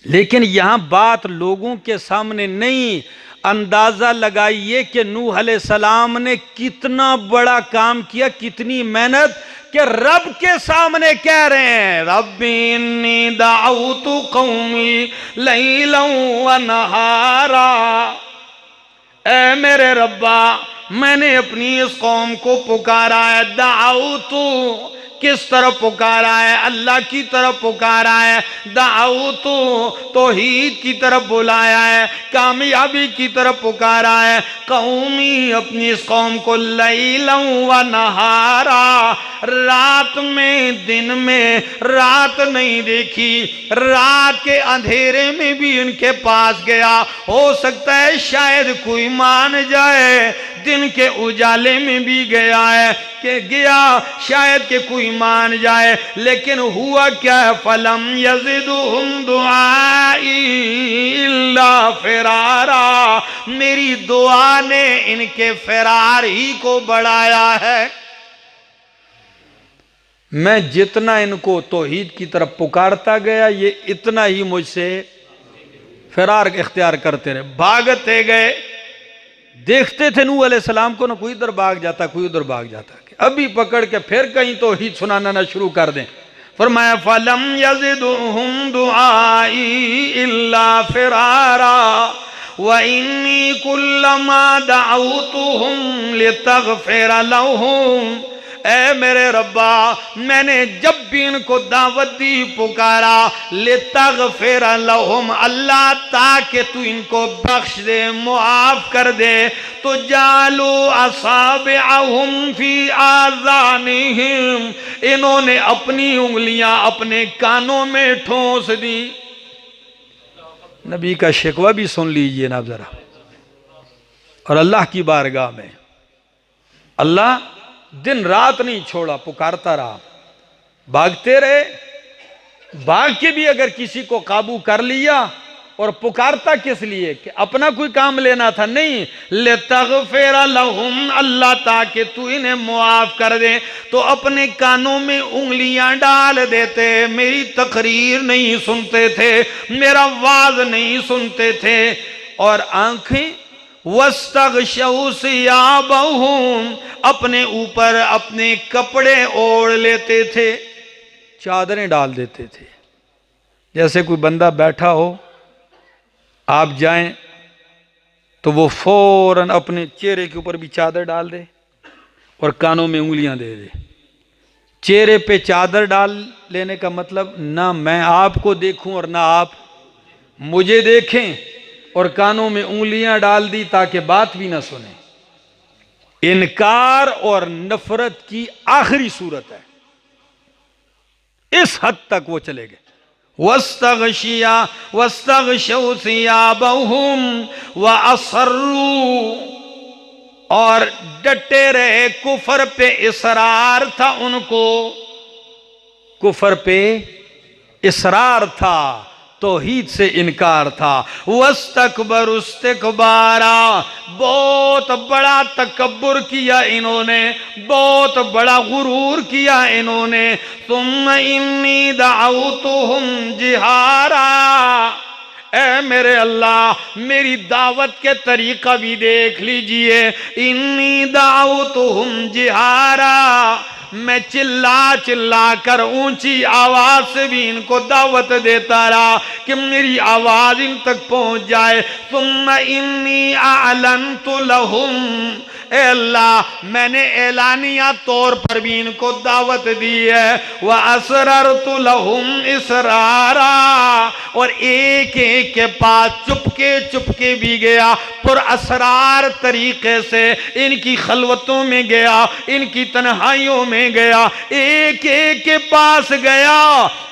लेकिन यहां बात लोगों के सामने नहीं, अंदाजा लगाइए कि नूह अलैहिस्सलाम ने कितना बड़ा काम किया, कितनी मेहनत, कि रब के सामने कह रहे हैं रब्बी इन्नी दाऊतु कौमी लैलन व नहारा। ऐ मेरे रब्बा, मैंने अपनी इस कौम को पुकारा है। दाऊतु, किस तरफ पुकारा है? अल्लाह की तरफ पुकारा है। दाऊतु, तौहीद की तरफ बुलाया है, कामयाबी की तरफ पुकारा है। कौमी, अपनी इस कौम को लैलन व नहारा, रात में दिन में रात नहीं देखी, रात के अंधेरे में भी इनके पास गया। हो सकता है शायद कोई मान जाए, दिन के उजाले में भी गया है कि गया, शायद के कोई मान जाए। लेकिन हुआ क्या है? फलम यज़िदुहुम दुआई इल्ला फिरारा, मेरी दुआ ने इनके फिरार ही को बढ़ाया है। मैं जितना इनको तौहीद की तरफ पुकारता गया, ये इतना ही मुझसे फिरार इख्तियार करते रहे, भागते गए। देखते थे नूह अलैहिस्सलाम को ना, कोई इधर भाग जाता, कोई उधर भाग जाता, अभी पकड़ के फिर कहीं तौहीद सुनाना ना शुरू कर दें। फरमाया फलम यज़िदहुम दुआई इल्ला फिरारा व इन्नी कुल्लमा दअउतुहुम लितगफिर लहुम। ऐ मेरे रब्बा, मैंने जब भी इनको दावत दी, पुकारा, लितगफिर लहुम, अल्लाह ताकि तू इनको बख्श दे, मुआफ कर दे, तो जालू असाबिअहुम फी आज़ानिहिम, इन्होंने अपनी उंगलियां अपने कानों में ठोंस दी। नबी का शिकवा भी सुन लीजिए ना जरा। और अल्लाह की बारगाह में अल्लाह दिन रात नहीं छोड़ा, पुकारता रहा, भागते रहे। भाग के भी अगर किसी को काबू कर लिया, और पुकारता किस लिए? कि अपना कोई काम लेना था, नहीं, लितगफिर लहुम, अल्लाह ताकि तू इन्हें मुआफ कर दे, तो अपने कानों में उंगलियां डाल देते, मेरी तकरीर नहीं सुनते थे, मेरा वाज नहीं सुनते थे, और आंखें वस्तगशौ सियाबहुम, अपने ऊपर अपने कपड़े ओढ़ लेते थे, चादरें डाल देते थे। जैसे कोई बंदा बैठा हो, आप जाएं तो वो फौरन अपने चेहरे के ऊपर भी चादर डाल दे और कानों में उंगलियां दे दे। चेहरे पे चादर डाल लेने का मतलब ना मैं आपको देखूं और ना आप मुझे देखें, और कानों में उंगलियां डाल दी ताकि बात भी ना सुने। इनकार और नफरत की आखिरी सूरत है, इस हद तक वो चले गए। वस्तगशौ सियाबहुम व असर्रू, और डटे रहे, कुफर पे इसरार था उनको, कुफर पे इसरार था, तौहीद से इनकार था। वस्तकबरु इस्तिकबारा, बहुत बड़ा तकब्बुर किया इन्होंने, बहुत बड़ा गुरूर किया इन्होंने। सुम्मा इन्नी दअउतुहुम जिहारा, ऐ मेरे अल्लाह, मेरी दावत के तरीका भी देख लीजिए। इन्नी दअउतुहुम जिहारा, मैं चिल्ला चिल्ला कर ऊंची आवाज से भी इनको दावत देता रहा कि मेरी आवाज इन तक पहुंच जाए। सुम्मा इन्नी अअलनतु लहुम, ए अल्लाह, मैंने एलानिया तौर पर भी इनको दावत दी है। व असररतु लहुम इसरारा, और एक एक के पास चुपके चुपके भी गया, पर असरार तरीके से इनकी खलवतों में गया, इनकी तन्हाइयों में गया, एक एक के पास गया,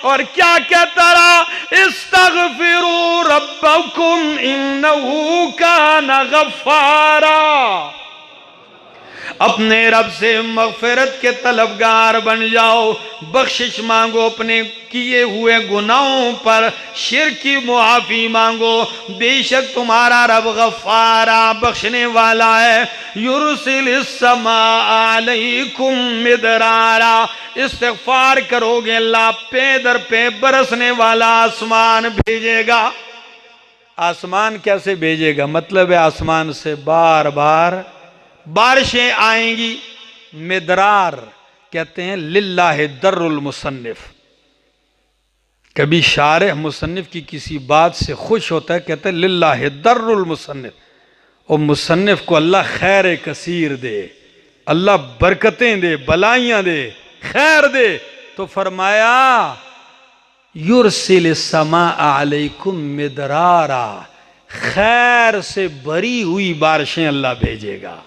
और क्या कहता रहा? इस्तगफिरू रब्बकुम इन्नहु कान गफ्फारा, अपने रब से मगफिरत के तलबगार बन जाओ, बख्शिश मांगो, अपने किए हुए गुनाहों पर शिर्क की मुआफी मांगो, बेशक तुम्हारा रब गफ्फारा, बख्शने वाला है। युरसिलिस समा अलैकुम मिदरारा, इस्तिग़फार करोगे अल्लाह पे दर पे बरसने वाला आसमान भेजेगा। आसमान कैसे भेजेगा? मतलब है आसमान से बार बार बारिशें आएंगी। मिदरार कहते हैं लिल्लाहि दर्रुल मुसन्निफ। कभी शारिह मुसन्निफ की किसी बात से खुश होता है, कहते हैं लिल्लाहि दर्रुल मुसन्निफ, और मुसन्निफ को अल्लाह खैर कसीर दे, अल्लाह बरकतें दे, बलाइयां दे, खैर दे। तो फरमाया युरसिल समा अलैकुम मिदरारा, खैर से भरी हुई बारिशें अल्लाह भेजेगा,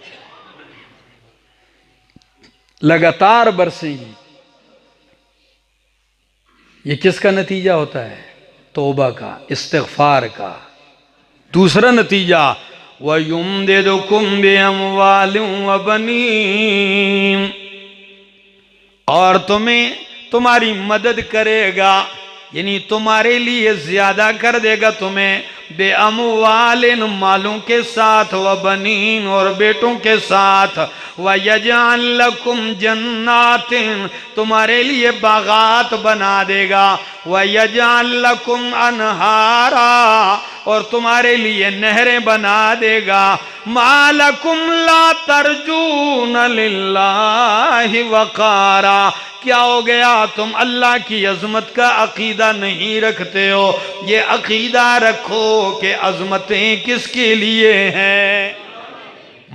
लगातार बरसेंगी। ये किसका नतीजा होता है? तौबा का, इस्तिग़फार का। दूसरा नतीजा वयुमदिदुकुम बिअमवालिन व बनीन, और तुम्हें तुम्हारी मदद करेगा, यानी तुम्हारे लिए ज्यादा कर देगा तुम्हें, बेअमवालिन, मालों के साथ, व बनीन, और बेटों के साथ, व यजअल लकुम जन्नातिन, तुम्हारे लिए बागात बना देगा, वयजअल लकुम अनहारा, और तुम्हारे लिए नहरें बना देगा। मालकुम ला तरजून लिल्लाहि वक़ारा, क्या हो गया तुम अल्लाह की अजमत का अकीदा नहीं रखते हो? ये अकीदा रखो कि अजमतें किसके लिए हैं।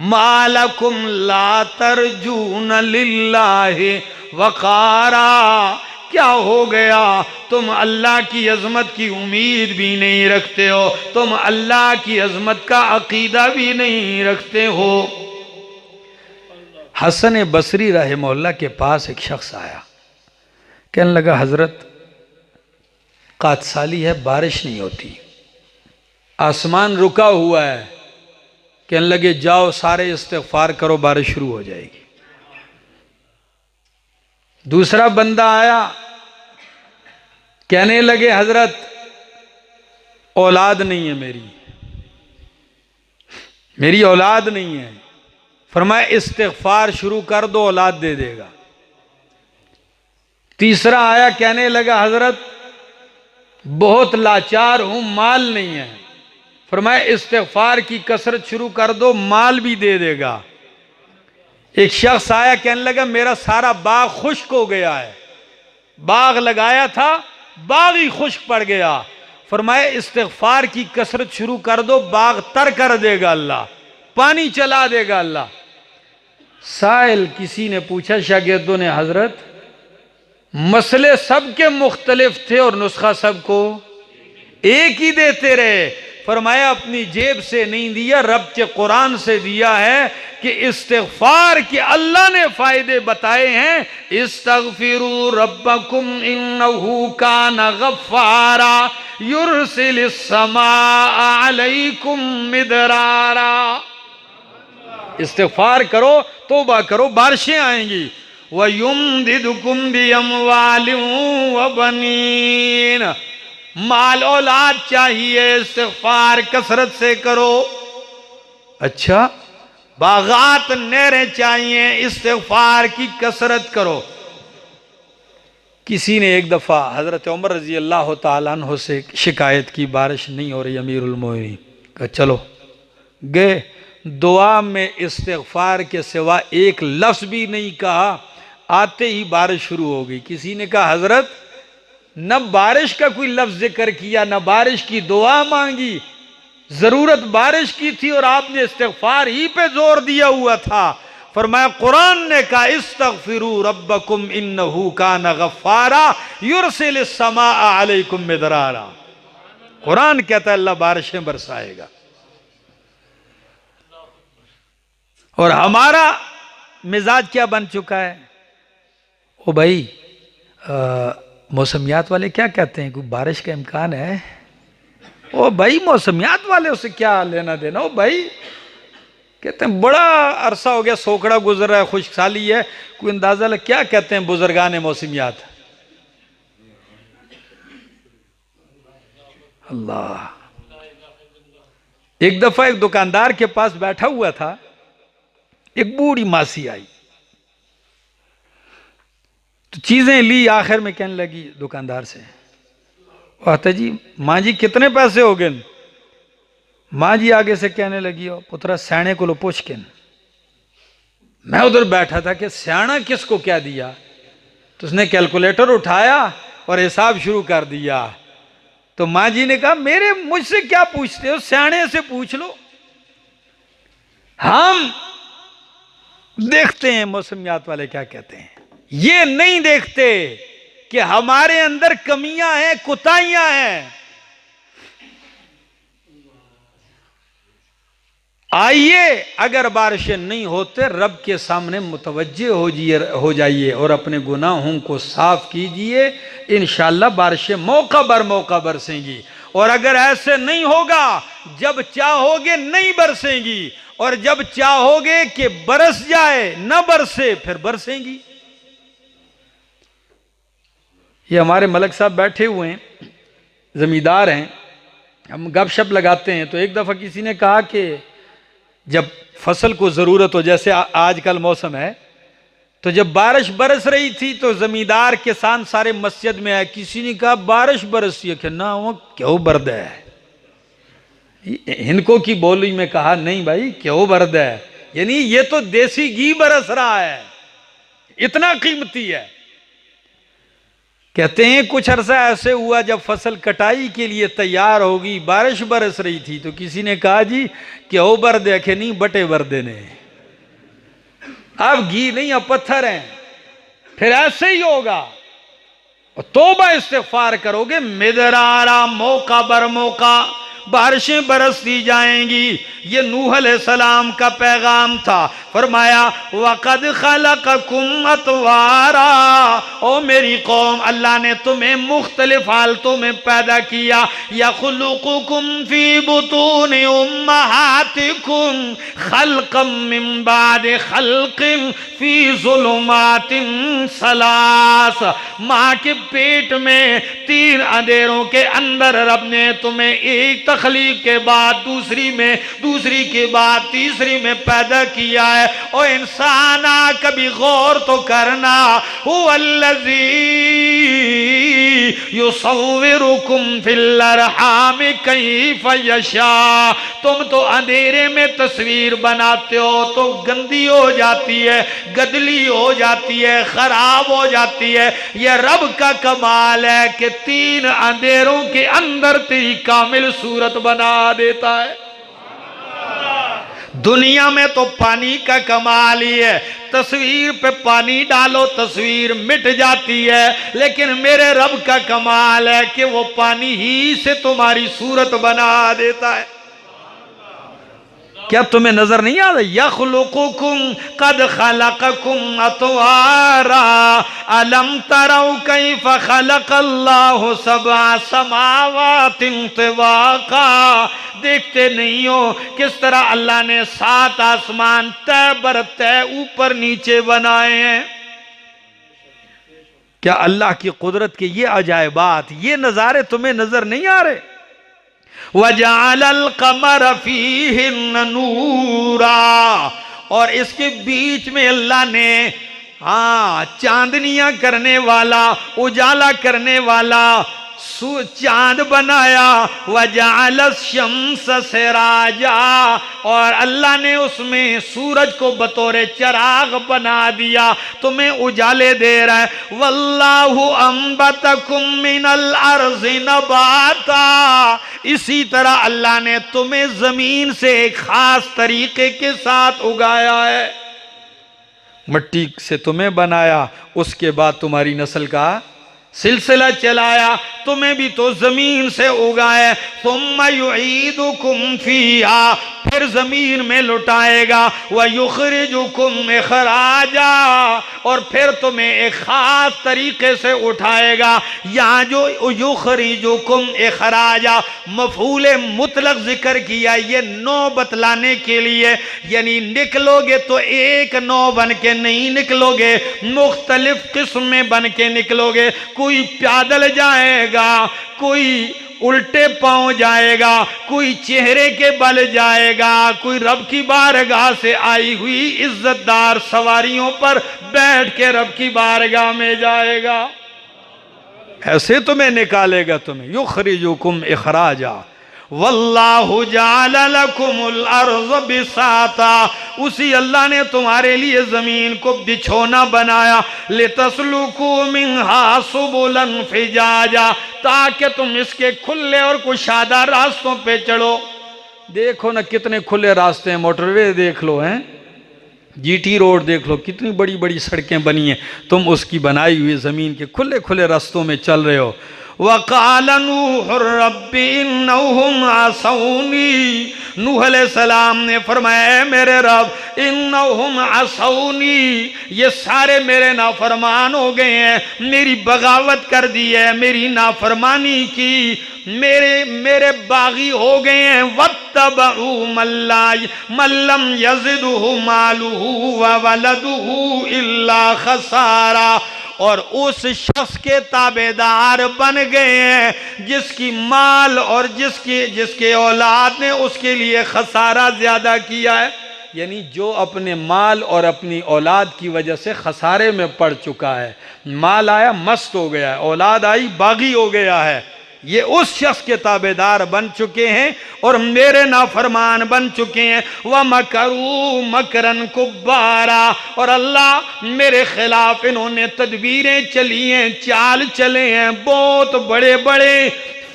मालकुम ला तरजून लिल्लाहि वक़ारा, क्या हो गया तुम अल्लाह की अजमत की उम्मीद भी नहीं रखते हो, तुम अल्लाह की अजमत का अकीदा भी नहीं रखते हो। हसन बसरी रहमहुल्लाह के पास एक शख्स आया, कहने लगा हजरत कातसाली है, बारिश नहीं होती, आसमान रुका हुआ है। कहने लगे जाओ सारे इस्तिग़फ़ार करो, बारिश शुरू हो जाएगी। दूसरा बंदा आया, कहने लगे हजरत औलाद नहीं है, मेरी औलाद नहीं है। फरमाया इस्तिग़फ़ार शुरू कर दो, औलाद दे देगा। तीसरा आया, कहने लगा हजरत बहुत लाचार हूं, माल नहीं है। फरमाया इस्तिग़फ़ार की कसरत शुरू कर दो, माल भी दे देगा। एक शख्स आया, कहने लगा मेरा सारा बाग खुश्क हो गया है, बाग लगाया था, बाग ही खुश्क पड़ गया। फरमाया इस्तिग़फ़ार की कसरत शुरू कर दो, बाग तर कर देगा अल्लाह, पानी चला देगा अल्लाह। साइल किसी ने पूछा शागिर्दों ने, हजरत मसले सबके मुख्तलिफ थे और नुस्खा सबको एक ही देते रहे। फरमाया अपनी जेब से नहीं दिया, रब के कुरान से दिया है कि इस्तिग़फ़ार के अल्लाह ने फायदे बताए हैं। इस्तग़फ़िरू रब्बकुम इन्नहु काना गफ़्फ़ारा युरसिलिस समाअ अलैकुम मिदरारा। इस्तिग़फ़ार करो, तौबा करो, बारिशें आएंगी। वयुमदिदुकुम बिअमवालिन व बनीन, माल औलाद चाहिए, इस्तिग़फ़ार कसरत से करो। अच्छा, बागात नहरें चाहिए, इस्तिग़फ़ार की कसरत करो। किसी ने एक दफ़ा हज़रत उमर रज़ी अल्लाह तआला अन्हु से शिकायत की, बारिश नहीं हो रही अमीरुल मोमिनीन। कहा चलो, गए, दुआ में इस्तिग़फ़ार के सिवा एक लफ्ज़ भी नहीं कहा, आते ही बारिश शुरू हो गई। किसी ने कहा हजरत न बारिश का कोई लफ्ज़ जिक्र किया, न बारिश की दुआ मांगी, जरूरत बारिश की थी और आपने इस्तिग़फ़ार ही पे जोर दिया हुआ था। फरमाया कुरान ने कहा इस्तग़फ़िरू रब्बकुम इन्नहु काना गफ़्फ़ारा युरसिलिस समाअ अलैकुम मिदरारा। कुरान कहता है अल्लाह बारिशें बरसाएगा। और हमारा मिजाज क्या बन चुका है, ओ भाई मौसमियात वाले क्या कहते हैं, कोई बारिश का इम्कान है? ओ भाई मौसमियात वाले उससे क्या लेना देना? ओ भाई कहते हैं बड़ा अरसा हो गया, सोकड़ा गुजर रहा है, खुशहाली है, कोई अंदाजा लग। क्या कहते हैं बुजुर्गान मौसमियात? अल्लाह। एक दफा एक दुकानदार के पास बैठा हुआ था, एक बूढ़ी मासी आई तो चीजें ली, आखिर में कहने लगी दुकानदार से, कहता जी माँ जी कितने पैसे हो गए? माँ जी आगे से कहने लगी हो पुत्रा स्याणे को लो पूछ के। मैं उधर बैठा था कि स्याणा किसको क्या दिया, तो उसने कैलकुलेटर उठाया और हिसाब शुरू कर दिया। तो माँ जी ने कहा मेरे मुझसे क्या पूछते हो, स्याणे से पूछ लो। हम देखते हैं मौसमियात वाले क्या कहते हैं, ये नहीं देखते कि हमारे अंदर कमियां हैं, कुताहियां हैं। आइए अगर बारिशें नहीं होते रब के सामने मुतवज्जे हो जाइए और अपने गुनाहों को साफ कीजिए, इंशाअल्लाह बारिशें मौका बरसेंगी। और अगर ऐसे नहीं होगा, जब चाहोगे नहीं बरसेंगी, और जब चाहोगे कि बरस जाए न बरसे फिर बरसेंगी। ये हमारे मलक साहब बैठे हुए हैं, जमींदार हैं, हम गपशप लगाते हैं। तो एक दफा किसी ने कहा कि जब फसल को जरूरत हो, जैसे आजकल मौसम है, तो जब बारिश बरस रही थी तो जमींदार किसान सारे मस्जिद में आए। किसी ने कहा बारिश बरसी है, ना वो क्यों बर्द है। इनको की बोली में कहा नहीं भाई क्यों बर्द है, यानी ये तो देसी घी बरस रहा है, इतना कीमती है। कहते हैं कुछ अरसा ऐसे हुआ जब फसल कटाई के लिए तैयार होगी, बारिश बरस रही थी, तो किसी ने कहा जी क्यों बर्द है, नहीं बटे बर्दे ने, अब घी नहीं अब पत्थर हैं। फिर ऐसे ही होगा, तौबा इस्तिग़फ़ार करोगे, मिदरारा मौका बर मौका बारिशें बरसती जाएंगी। ये नूह अलैहिस्सलाम का पैगाम था। फरमाया वक़द ख़लक़कुम अतवारा, ओ मेरी कौम, अल्लाह ने तुम्हें मुख्तलिफ हालतों में पैदा किया। यख़्लुक़ुकुम फ़ी बुतूनि उम्महातिकुम ख़ल्क़म मिन बादि ख़ल्क़िन फ़ी ज़ुलुमातिन सलास। माँ के पेट में 3 अंधेरों के अंदर रब ने तुम्हें एक तखलीक के बाद दूसरी में, दूसरी के बाद तीसरी में पैदा किया है। और इंसाना कभी गौर तो करना, हुवल्लज़ी युसव्विरुकुम फिल अरहाम कैफ़ यशा। तुम तो अंधेरे में तस्वीर बनाते हो तो गंदी हो जाती है, गदली हो जाती है, खराब हो जाती है। यह रब का कमाल है कि 3 अंधेरों के अंदर तेरी कामिल सूरत बना देता है। दुनिया में तो पानी का कमाल ही है, तस्वीर पे पानी डालो तस्वीर मिट जाती है, लेकिन मेरे रब का कमाल है कि वो पानी ही से तुम्हारी सूरत बना देता है। क्या तुम्हें नजर नहीं आ रहा? यख़्लुक़ुकुम क़द ख़लक़कुम अतवारा अलम तरौ कैफ़ ख़लक़ल्लाहु सबअ समावातिन तिबाक़ा। देखते नहीं हो किस तरह अल्लाह ने 7 आसमान तय बर तय ऊपर नीचे बनाए हैं। क्या अल्लाह की कुदरत के ये अजायबात, ये नज़ारे तुम्हें नजर नहीं आ रहे? वजअलल क़मर फ़ीहिन नूरा, और इसके बीच में अल्लाह ने चांदनियां करने वाला, उजाला करने वाला चांद बनाया। वजअलश शम्स सिराजा, और अल्लाह ने उसमें सूरज को बतौर चिराग बना दिया, तुम्हें उजाले दे रहा है। वल्लाहु अंबतकुम मिनल अर्ज़ि नबाता। इसी तरह अल्लाह ने तुम्हें जमीन से एक खास तरीके के साथ उगाया है, मिट्टी से तुम्हें बनाया, उसके बाद तुम्हारी नस्ल का सिलसिला चलाया, तुम्हें भी तो जमीन से उगाए। सुम्मा युईदुकुम फीहा, फिर जमीन में लुटाएगा। व युखरिजुकुम इखराजा, और फिर तुम्हें एक खास तरीके से उठाएगा। यहाँ जो युखरिजुकुम इखराजा मफूल मुतलक जिक्र किया, ये 9 बतलाने के लिए, यानी निकलोगे तो एक 9 बन के नहीं निकलोगे, मुख्तलिफ किस्म में बन के निकलोगे। कोई पैदल जाएगा, कोई उल्टे पांव जाएगा, कोई चेहरे के बल जाएगा, कोई रब की बारगाह से आई हुई इज्जतदार सवारियों पर बैठ के रब की बारगाह में जाएगा। ऐसे तुम्हें निकालेगा, तुम्हें युखरिजुकुम इखराजा। वल्लाहु जअल लकुमुल अर्ज़ बिसाता, उसी अल्लाह ने तुम्हारे लिए जमीन को बिछोना बनाया। लितस्लुकू मिन्हा सुबुलन फिजाजा, ताकि तुम इसके खुले और कुशादा रास्तों पे चढ़ो। देखो ना कितने खुले रास्ते हैं, मोटरवे देख लो, हैं जीटी रोड देख लो, कितनी बड़ी बड़ी सड़कें बनी हैं, तुम उसकी बनाई हुई जमीन के खुले खुले रास्तों में चल रहे हो। वक़ाल नूह रब्बी इन्नहुम असौनी, नूह अलैहिस्सलाम ने फरमाया मेरे रब, इन्नहुम असौनी, ये सारे मेरे नाफरमान हो गए हैं, मेरी बगावत कर दी है, मेरी नाफरमानी की, मेरे बागी हो गए हैं। वत्तबऊ मल्लम यज़िदहु मालुहु व वलदुहु इल्ला खसारा, और उस शख्स के ताबेदार बन गए हैं जिसकी माल और जिसके औलाद ने उसके लिए खसारा ज्यादा किया है। यानी जो अपने माल और अपनी औलाद की वजह से खसारे में पड़ चुका है। माल आया मस्त हो गया है, औलाद आई बागी हो गया है, ये उस शख्स के ताबेदार बन चुके हैं और मेरे नाफरमान बन चुके हैं। वह मकरू मकरन कुब्बारा, और अल्लाह मेरे खिलाफ इन्होंने तदबीरें चली हैं, चाल चले हैं, बहुत बड़े बड़े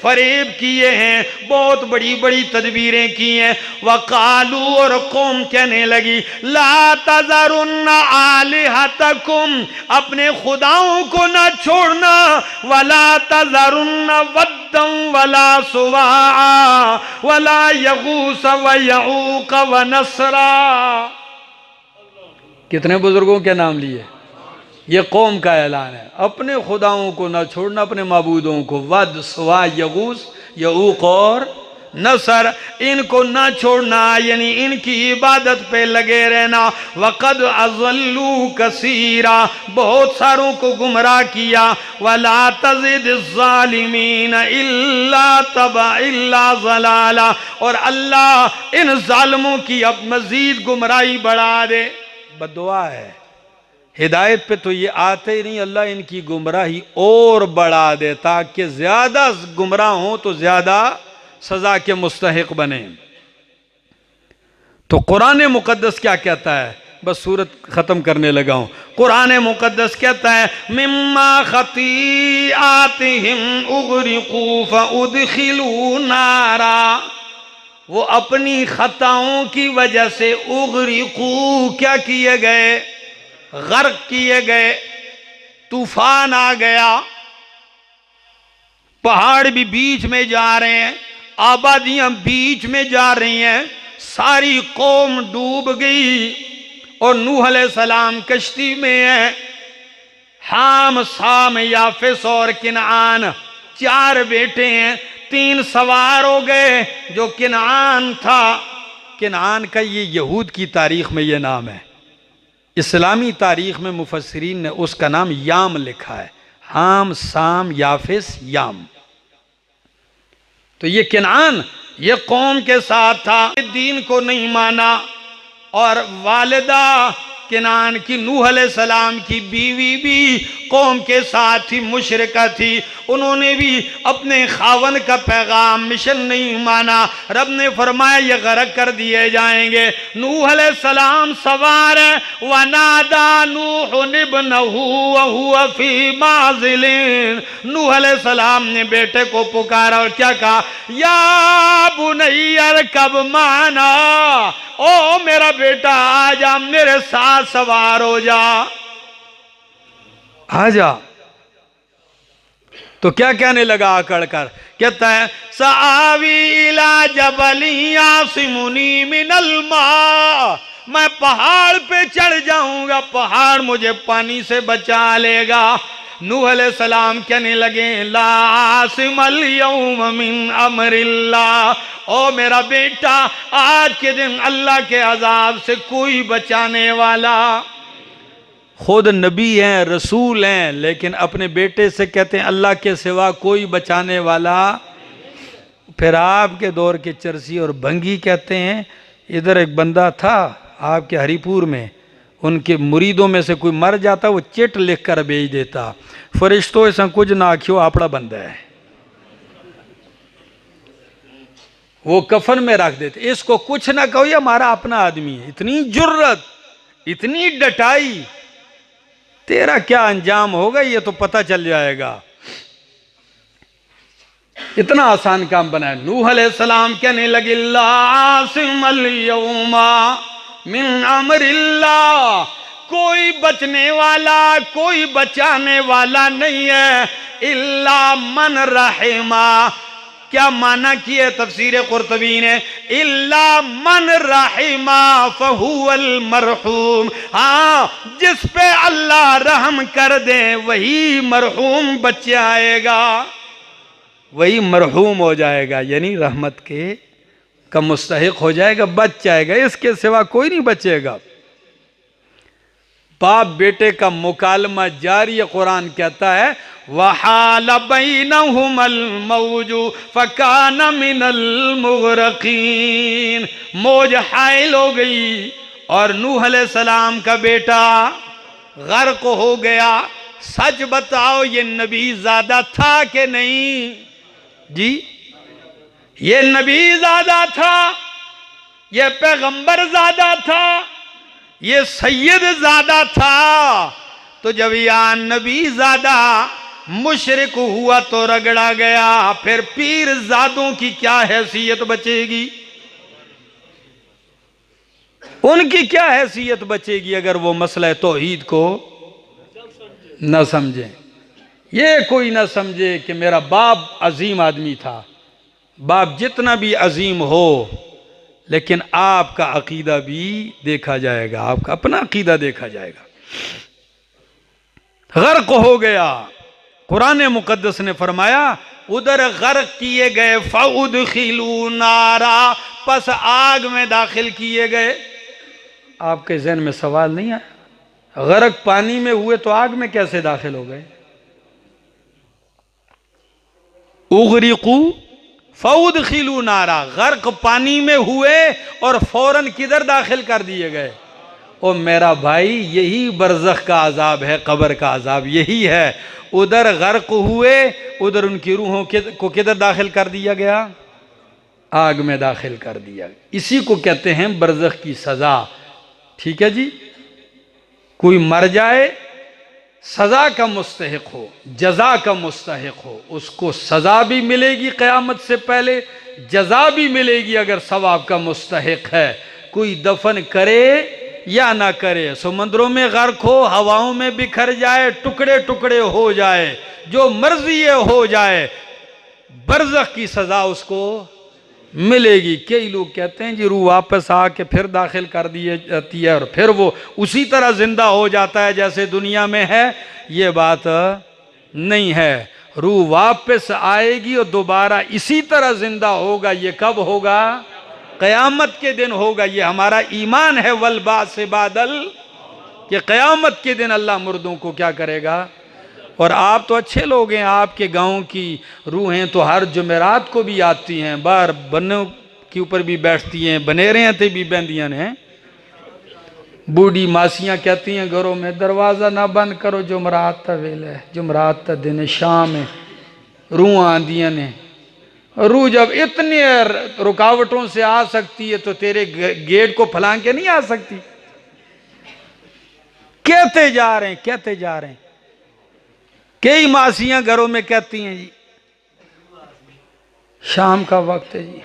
फरेब किए हैं, बहुत बड़ी बड़ी तदबीरें की हैं। वकालू, और कौम कहने लगी, ला तज़रुन्ना आलिहतकुम, अपने खुदाओं को ना छोड़ना, वला तज़रुन्ना वद्दम वला सुवाआ वला यगूस व यऊक व नसरा। कितने बुजुर्गों के नाम लिए? ये कौम का ऐलान है, अपने खुदाओं को ना छोड़ना, अपने माबूदों को, वद सुवा यगूस यऊक और नसर, इनको ना छोड़ना, यानी इनकी इबादत पे लगे रहना। वक़द अज़ल्लू कसीरा, बहुत सारों को गुमराह किया। वला तज़िद ज़ालिमीन इल्ला तबा इल्ला ज़लाला, और अल्लाह इन जालिमों की अब मजीद गुमराही बढ़ा दे। बद्दुआ है, हिदायत पे तो ये आते ही नहीं, अल्लाह इनकी गुमराही और बढ़ा दे ताकि ज्यादा गुमराह हो तो ज्यादा सजा के मुस्तहिक बने। तो कुरान मुकद्दस क्या कहता है, बस सूरत खत्म करने लगा हूं। कुरान मुकद्दस कहता है, मिम्मा खतीआतिहिम उग़रिक़ू फ़उदख़िलू नारा, वो अपनी खताओं की वजह से उग़रिक़ू, क्या किए गए, गर्क किए गए, तूफान आ गया, पहाड़ भी बीच में जा रहे हैं, आबादियां बीच में जा रही हैं, सारी कौम डूब गई और नूह अलैहिस्सलाम कश्ती में है। हाम साम याफिस और किनान, चार बेटे हैं, तीन सवार हो गए। जो किनान था, किनान का ये यहूद की तारीख में ये नाम है, इस्लामी तारीख में मुफस्सिरीन ने उसका नाम याम लिखा है, हाम साम याफिस याम। तो ये किनान ये कौम के साथ था, दीन को नहीं माना, और वालिदा किनान की नूह अलैहिस्सलाम की बीवी भी कौम के साथ ही मुशरिका थी, उन्होंने भी अपने खावन का पैगाम मिशन नहीं माना। रब ने फरमाया ये गर्क कर दिए जाएंगे। नूह अलैहिस्सलाम सवार है, वनादा नूह इब्नहु व हुवा फी माज़िलिन, नूह अलैहिस्सलाम ने बेटे को पुकारा और क्या कहा, या बुनैया अरकब माना, ओ मेरा बेटा आ जा, मेरे साथ सवार हो जा, आ जा। तो क्या कहने लगा आकड़ कर, कहता है, सावी इला जबली यासिमुनी मिनल मा, मैं पहाड़ पे चढ़ जाऊंगा, पहाड़ मुझे पानी से बचा लेगा। नूह अलैहिस्सलाम कहने लगे, ला आसिमल यौम मिन अमरिल्लाह, ओ मेरा बेटा आज के दिन अल्लाह के अजाब से कोई बचाने वाला, खुद नबी हैं रसूल हैं, लेकिन अपने बेटे से कहते हैं अल्लाह के सिवा कोई बचाने वाला। फिर आपके दौर के चरसी और भंगी कहते हैं, इधर एक बंदा था आपके हरिपुर में, उनके मुरीदों में से कोई मर जाता, वो चिट लिख कर भेज देता, फरिश्तों ऐसा कुछ ना आखियो आपड़ा बंदा है, वो कफन में रख देते, इसको कुछ ना कहो ये हमारा अपना आदमी है। इतनी जुर्रत, इतनी डटाई, तेरा क्या अंजाम होगा ये तो पता चल जाएगा। इतना आसान काम बनाया। नूह अलैहिस्सलाम कहने लगे, ला आसिमल यौमा मिन अमरिल्लाह, कोई बचने वाला, कोई बचाने वाला नहीं है, इल्ला मन रहिमा। क्या माना किए तफसीर कुर्तबी ने, इल्ला मन रहिमा फहुवल मरहूम, हाँ जिस पे अल्लाह रहम कर दे वही मरहूम बच जाएगा, वही मरहूम हो जाएगा, यानी रहमत के का मुस्तहिक हो जाएगा, बच जाएगा, इसके सिवा कोई नहीं बचेगा। बाप बेटे का मुकालमा जारी है। कुरान कहता है, वहाल बैनहुमल मौजू फकान मिनल मुगरकीन, मौज हाइल हो गई और नूह अलैहिस्सलाम का बेटा गर्क हो गया। सच बताओ ये नबी ज्यादा था कि नहीं जी? ये नबी ज्यादा था, ये पैगंबर ज्यादा था, ये सैयद ज्यादा था। तो जब या नबी ज्यादा मुशरिक हुआ तो रगड़ा गया, फिर पीर जादों की क्या हैसियत बचेगी? उनकी क्या हैसियत बचेगी अगर वो मसला तौहीद को न समझे? ये कोई ना समझे कि मेरा बाप अजीम आदमी था। बाप जितना भी अजीम हो, लेकिन आपका अकीदा भी देखा जाएगा, आपका अपना अकीदा देखा जाएगा। गर्क हो गया, कुरान मुकद्दस ने फरमाया उधर गर्क किए गए, फउदखिलू नारा, पस आग में दाखिल किए गए। आपके ज़हन में सवाल नहीं आया? गर्क पानी में हुए तो आग में कैसे दाखिल हो गए? उगरिकू फउदखिलू नारा, गर्क पानी में हुए और फौरन किधर दाखिल कर दिए गए? ओ मेरा भाई, यही बरज़ख का अजाब है, कब्र का अजाब यही है। उधर गर्क हुए, उधर उनकी रूहों को किधर दाखिल कर दिया गया? आग में दाखिल कर दिया। इसी को कहते हैं बरज़ख की सजा। ठीक है जी? कोई मर जाए, सजा का मुस्तहिक हो, जजा का मुस्तहिक हो, उसको सजा भी मिलेगी क़यामत से पहले, जजा भी मिलेगी अगर सवाब का मुस्तहिक है। कोई दफन करे या ना करे, समुद्रों में गर्क हो, हवाओं में बिखर जाए, टुकड़े टुकड़े हो जाए, जो मर्जी हो जाए, बरज़ख की सजा उसको मिलेगी। कई लोग कहते हैं जी रूह वापस आके फिर दाखिल कर दी जाती है और फिर वो उसी तरह जिंदा हो जाता है जैसे दुनिया में है। ये बात नहीं है। रूह वापस आएगी और दोबारा इसी तरह जिंदा होगा। ये कब होगा? क़यामत के दिन होगा। ये हमारा ईमान है, वल बास बादल, कि क़यामत के दिन अल्लाह मुर्दों को क्या करेगा। और आप तो अच्छे लोग हैं, आपके गांव की रूहें तो हर जुमेरात को भी आती हैं, बार बनों के ऊपर भी बैठती हैं, बनेरे हैं भी बहदियाँ हैं। बूढ़ी मासियाँ कहती हैं घरों में दरवाज़ा ना बंद करो, जुमरात का वेला है, जुमरात का दिन है, शाम है, रूह आंदियाँ ने। रूह जब इतनी रुकावटों से आ सकती है तो तेरे गेट को फलांग के नहीं आ सकती। कहते जा रहे हैं, कहते जा रहे हैं। कई मासियां घरों में कहती हैं जी शाम का वक्त है जी,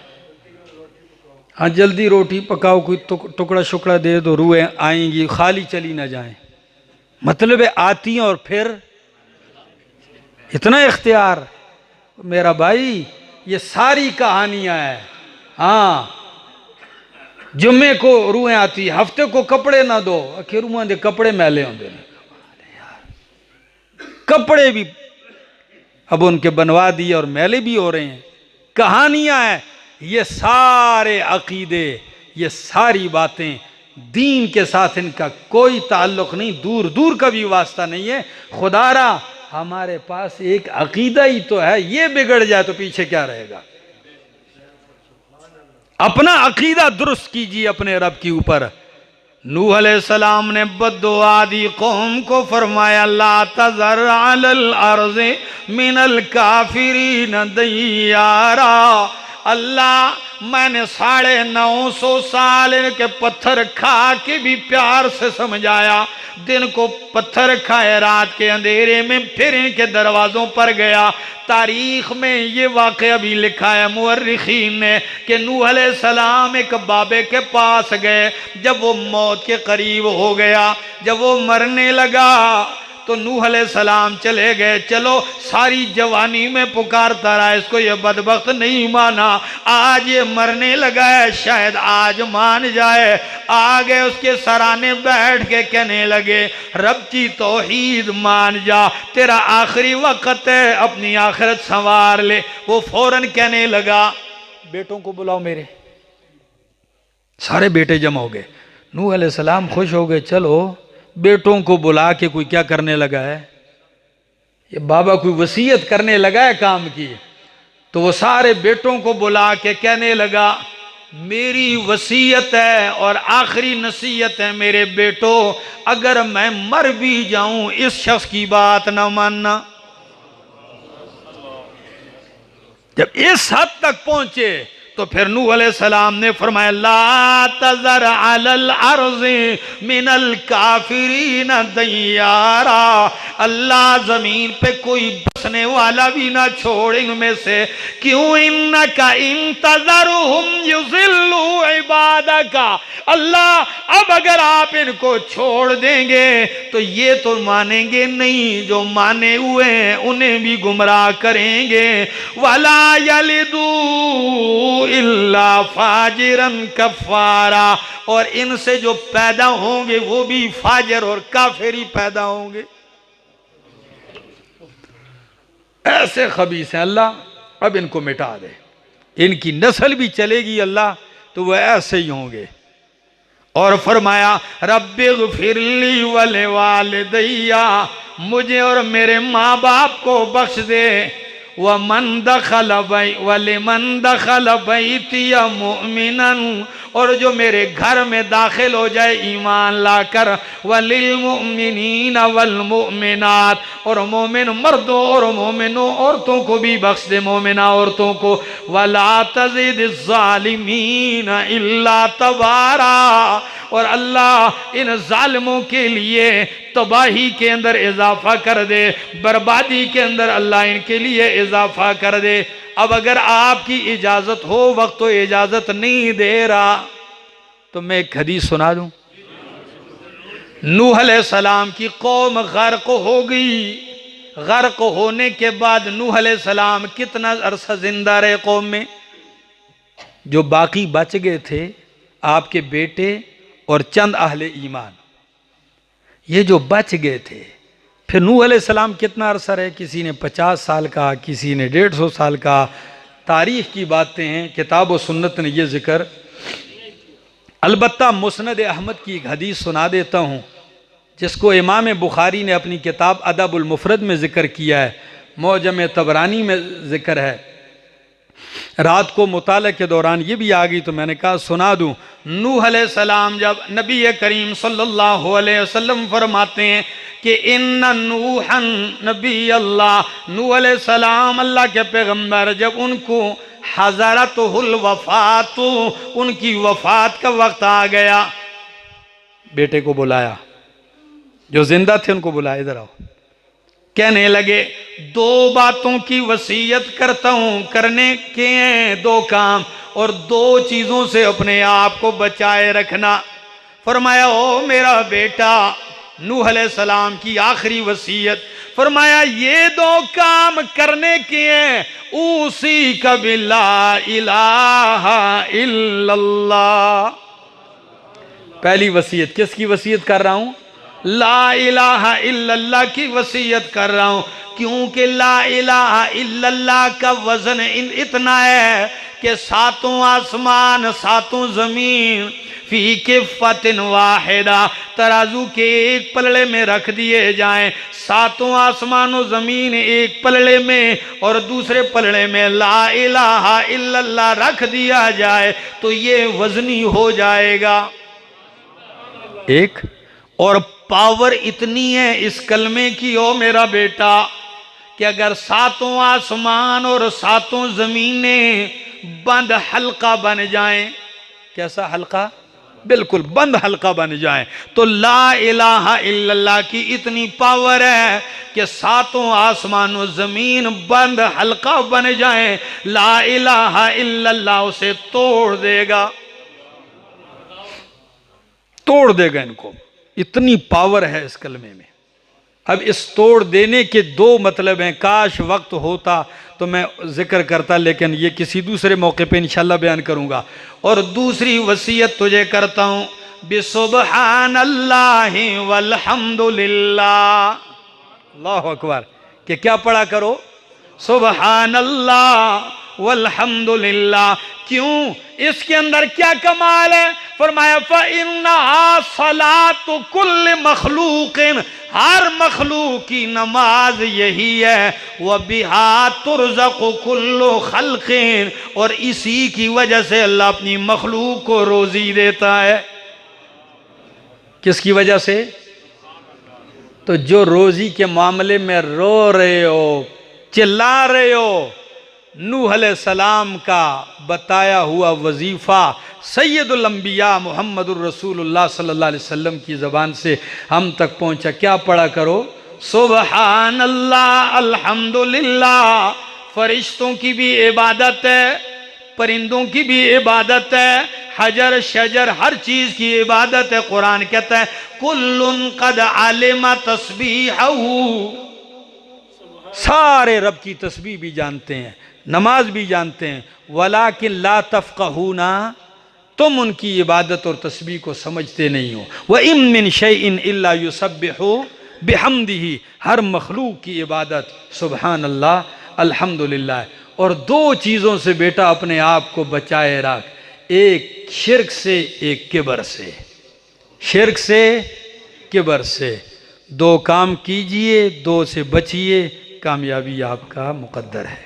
हाँ जल्दी रोटी पकाओ, कोई टुकड़ा शुकड़ा दे दो, रूहें आएंगी, खाली चली ना जाएं। मतलब है आती हैं और फिर इतना इख्तियार। मेरा भाई ये सारी कहानियां हैं। हाँ, जुम्मे को रूहें आती, हफ्ते को कपड़े ना दो, आखिर रूहां दे कपड़े मैले होंगे, कपड़े भी अब उनके बनवा दिए और मैले भी हो रहे हैं। कहानियां हैं ये सारे अकीदे, ये सारी बातें दीन के साथ इनका कोई ताल्लुक नहीं, दूर दूर का भी वास्ता नहीं है। खुदारा हमारे पास एक अकीदा ही तो है, ये बिगड़ जाए तो पीछे क्या रहेगा। अपना अकीदा दुरुस्त कीजिए अपने रब के ऊपर। नूह अलैहिस्सलाम ने बद्दुआ दी कौम को, फरमाया ला तज़र अलल अर्ज़ मिनल काफिरीन दय्यारा। अल्लाह मैंने 950 साल के पत्थर खा के भी प्यार से समझाया। दिन को पत्थर खाए, रात के अंधेरे में फिर इनके दरवाज़ों पर गया। तारीख में ये वाक़या भी लिखा है मुअर्रिखीन ने कि नूह अलैहिस्सलाम एक बाबे के पास गए। जब वो मौत के करीब हो गया, जब वो मरने लगा तो नूह अलैहिस्सलाम चले गए। चलो सारी जवानी में पुकारता रहा, इसको ये बदबख्त नहीं माना। आज ये मरने लगा है, शायद आज मान जाए। आ गए उसके सराने बैठ के कहने लगे रब की तौहीद मान जा, तेरा आखिरी वक्त है, अपनी आखिरत संवार ले। वो फौरन कहने लगा बेटों को बुलाओ मेरे। सारे बेटे जमा हो गए। नूह अलैहिस्सलाम खुश हो गए, चलो बेटों को बुला के कोई क्या करने लगा है, ये बाबा कोई वसीयत करने लगा है काम की। तो वो सारे बेटों को बुला के कहने लगा मेरी वसीयत है और आखिरी नसीहत है मेरे बेटो, अगर मैं मर भी जाऊं इस शख्स की बात ना मानना। जब इस हद तक पहुंचे तो फिर नूह अलैहिस्सलाम ने फरमाया ला तज़र अलल अर्ज़ मिनल काफिरीन दय्यारा, अल्लाह जमीन पे कोई बसने वाला भी ना छोड़ इनमें से। क्यों? इन्नका इंतज़रहुम युज़िल्लू इबादका, अल्लाह अब अगर आप इनको छोड़ देंगे तो ये तो मानेंगे नहीं, जो माने हुए हैं उन्हें भी गुमराह करेंगे। वला यलिदू इल्ला फाजिरन कफ़ारा, और इनसे जो पैदा होंगे वो भी फाजिर और काफिर ही पैदा होंगे। ऐसे खबीस हैं, अल्लाह अब इनको मिटा दे, इनकी नस्ल भी चलेगी अल्लाह तो वह ऐसे ही होंगे। और फरमाया रब्बिग़फिरली वलिवालिदैया, मुझे और मेरे माँ बाप को बख्श दे। वमन दखल बैतिया मुमिनन, और जो मेरे घर में दाखिल हो जाए ईमान लाकर। वलिल मुमिनीन वल मुमिनात, और मोमिन मर्दों और मोमिनों औरतों को भी बख्श दे, मोमिना औरतों को। वला तज़िद ज़ालिमीन इल्ला तबारा, और अल्लाह इन जालिमों के लिए तबाही के अंदर इजाफा कर दे, बर्बादी के अंदर अल्लाह इनके लिए इजाफा कर दे। अब अगर आपकी इजाजत हो, वक्त तो इजाजत नहीं दे रहा, तो मैं एक हदीस सुना दूं। नूह अलैहिस्सलाम की कौम गर्क हो गई। गर्क होने के बाद नूह अलैहिस्सलाम कितना अरसा जिंदा रहे कौम में? जो बाकी बच गए थे, आपके बेटे और चंद अहले ईमान, ये जो बच गए थे, फिर नूह अलैहिस्सलाम कितना अरसा रहे? किसी ने 50 साल का, किसी ने 150 साल का। तारीख की बातें हैं, किताब और सुन्नत ने ये जिक्र। अलबत्ता मुस्नद अहमद की एक हदीस सुना देता हूँ, जिसको इमाम बुखारी ने अपनी किताब अदबुल मुफरद में जिक्र किया है, मौजम तबरानी में जिक्र है। रात को मुताले के दौरान ये भी आ गई तो मैंने कहा सुना दूं। नूह अलैहिस्सलाम, जब नबी करीम सल्लल्लाहु अलैहि वसल्लम फरमाते हैं कि इन्ना नूहन नबी अल्लाह, नूह अलैहिस्सलाम अल्लाह के पैगंबर, जब उनको हज़रतुल वफ़ात, उनकी वफ़ात का वक्त आ गया, बेटे को बुलाया, जो जिंदा थे उनको बुलाया, इधर आओ। कहने लगे दो बातों की वसीयत करता हूं, करने के हैं दो काम, और दो चीजों से अपने आप को बचाए रखना। फरमाया ओ मेरा बेटा, नूह अलैहिस्सलाम की आखिरी वसीयत, फरमाया ये दो काम करने के हैं, उसी का बिल्ला इलाहा इल्लल्लाह। पहली वसीयत, किसकी वसीयत कर रहा हूं? ला इलाहा इल्लल्लाह की वसीयत कर रहा हूं, क्योंकि ला इलाहा इल्लल्लाह का वजन इतना है कि सातों आसमान सातों जमीन फी किफ़तिन वाहिदा, तराजू के एक पलड़े में रख दिए जाएं, सातों आसमान और जमीन एक पलड़े में और दूसरे पलड़े में ला इलाहा इल्लल्लाह रख दिया जाए तो ये वजनी हो जाएगा। एक और पावर इतनी है इस कलमे की, ओ मेरा बेटा, कि अगर सातों आसमान और सातों जमीनें बंद हल्का बन जाएं, कैसा हल्का? बिल्कुल बंद हल्का बन जाए, तो ला इलाहा इल्लल्लाह की इतनी पावर है कि सातों आसमान और जमीन बंद हल्का बन जाए, ला इलाहा इल्लल्लाह उसे तोड़ देगा, तोड़ देगा इनको, इतनी पावर है इस कलमे में। अब इस तोड़ देने के दो मतलब हैं, काश वक्त होता तो मैं जिक्र करता, लेकिन ये किसी दूसरे मौके पे इंशाल्लाह बयान करूंगा। और दूसरी वसीयत तुझे करता हूं, बिसुबहानल्लाहि वल्हम्दुलिल्लाह, अल्लाहु अकबर, कि क्या पढ़ा करो? सुबहानल्लाह वल्हम्दुलिल्लाह। क्यों? इसके अंदर क्या कमाल है? फरमाया फ़इन्नहा सलातु कुल्ल मखलूकिन, हर मखलूक की नमाज यही है। व बिहा तुरज़क़ु कुल्लु खल्क़िन, और इसी की वजह से अल्लाह अपनी मखलूक को रोजी देता है। किसकी वजह से? तो जो रोजी के मामले में रो रहे हो, चिल्ला रहे हो, नूह अलैहिस्सलाम का बताया हुआ वजीफा सैयदुल अंबिया मुहम्मदुर रसूलुल्लाह सल्लल्लाहु अलैहि वसल्लम की ज़बान से हम तक पहुंचा। क्या पढ़ा करो? सुबहानल्लाह अल्हम्दुलिल्लाह। फरिश्तों की भी इबादत है, परिंदों की भी इबादत है, हजर शजर हर चीज की इबादत है। कुरान कहता है कुल्लुन कद आलिमा तस्बीहहू, सारे रब की तस्बीह भी जानते हैं, नमाज भी जानते हैं। वलाकिन ला तफ़क़हूना, तुम उनकी इबादत और तस्बीह को समझते नहीं हो। व इम मिन शैइन इल्ला युसब्बिहु बिहम्दिही, हर मखलूक की इबादत सुबहान अल्लाह अल्हम्दुलिल्लाह। और दो चीज़ों से बेटा अपने आप को बचाए रख, एक शिर्क से, एक किबर से। शिर्क से, किबर से। दो काम कीजिए, दो से बचिए, कामयाबी आपका मुकद्दर है।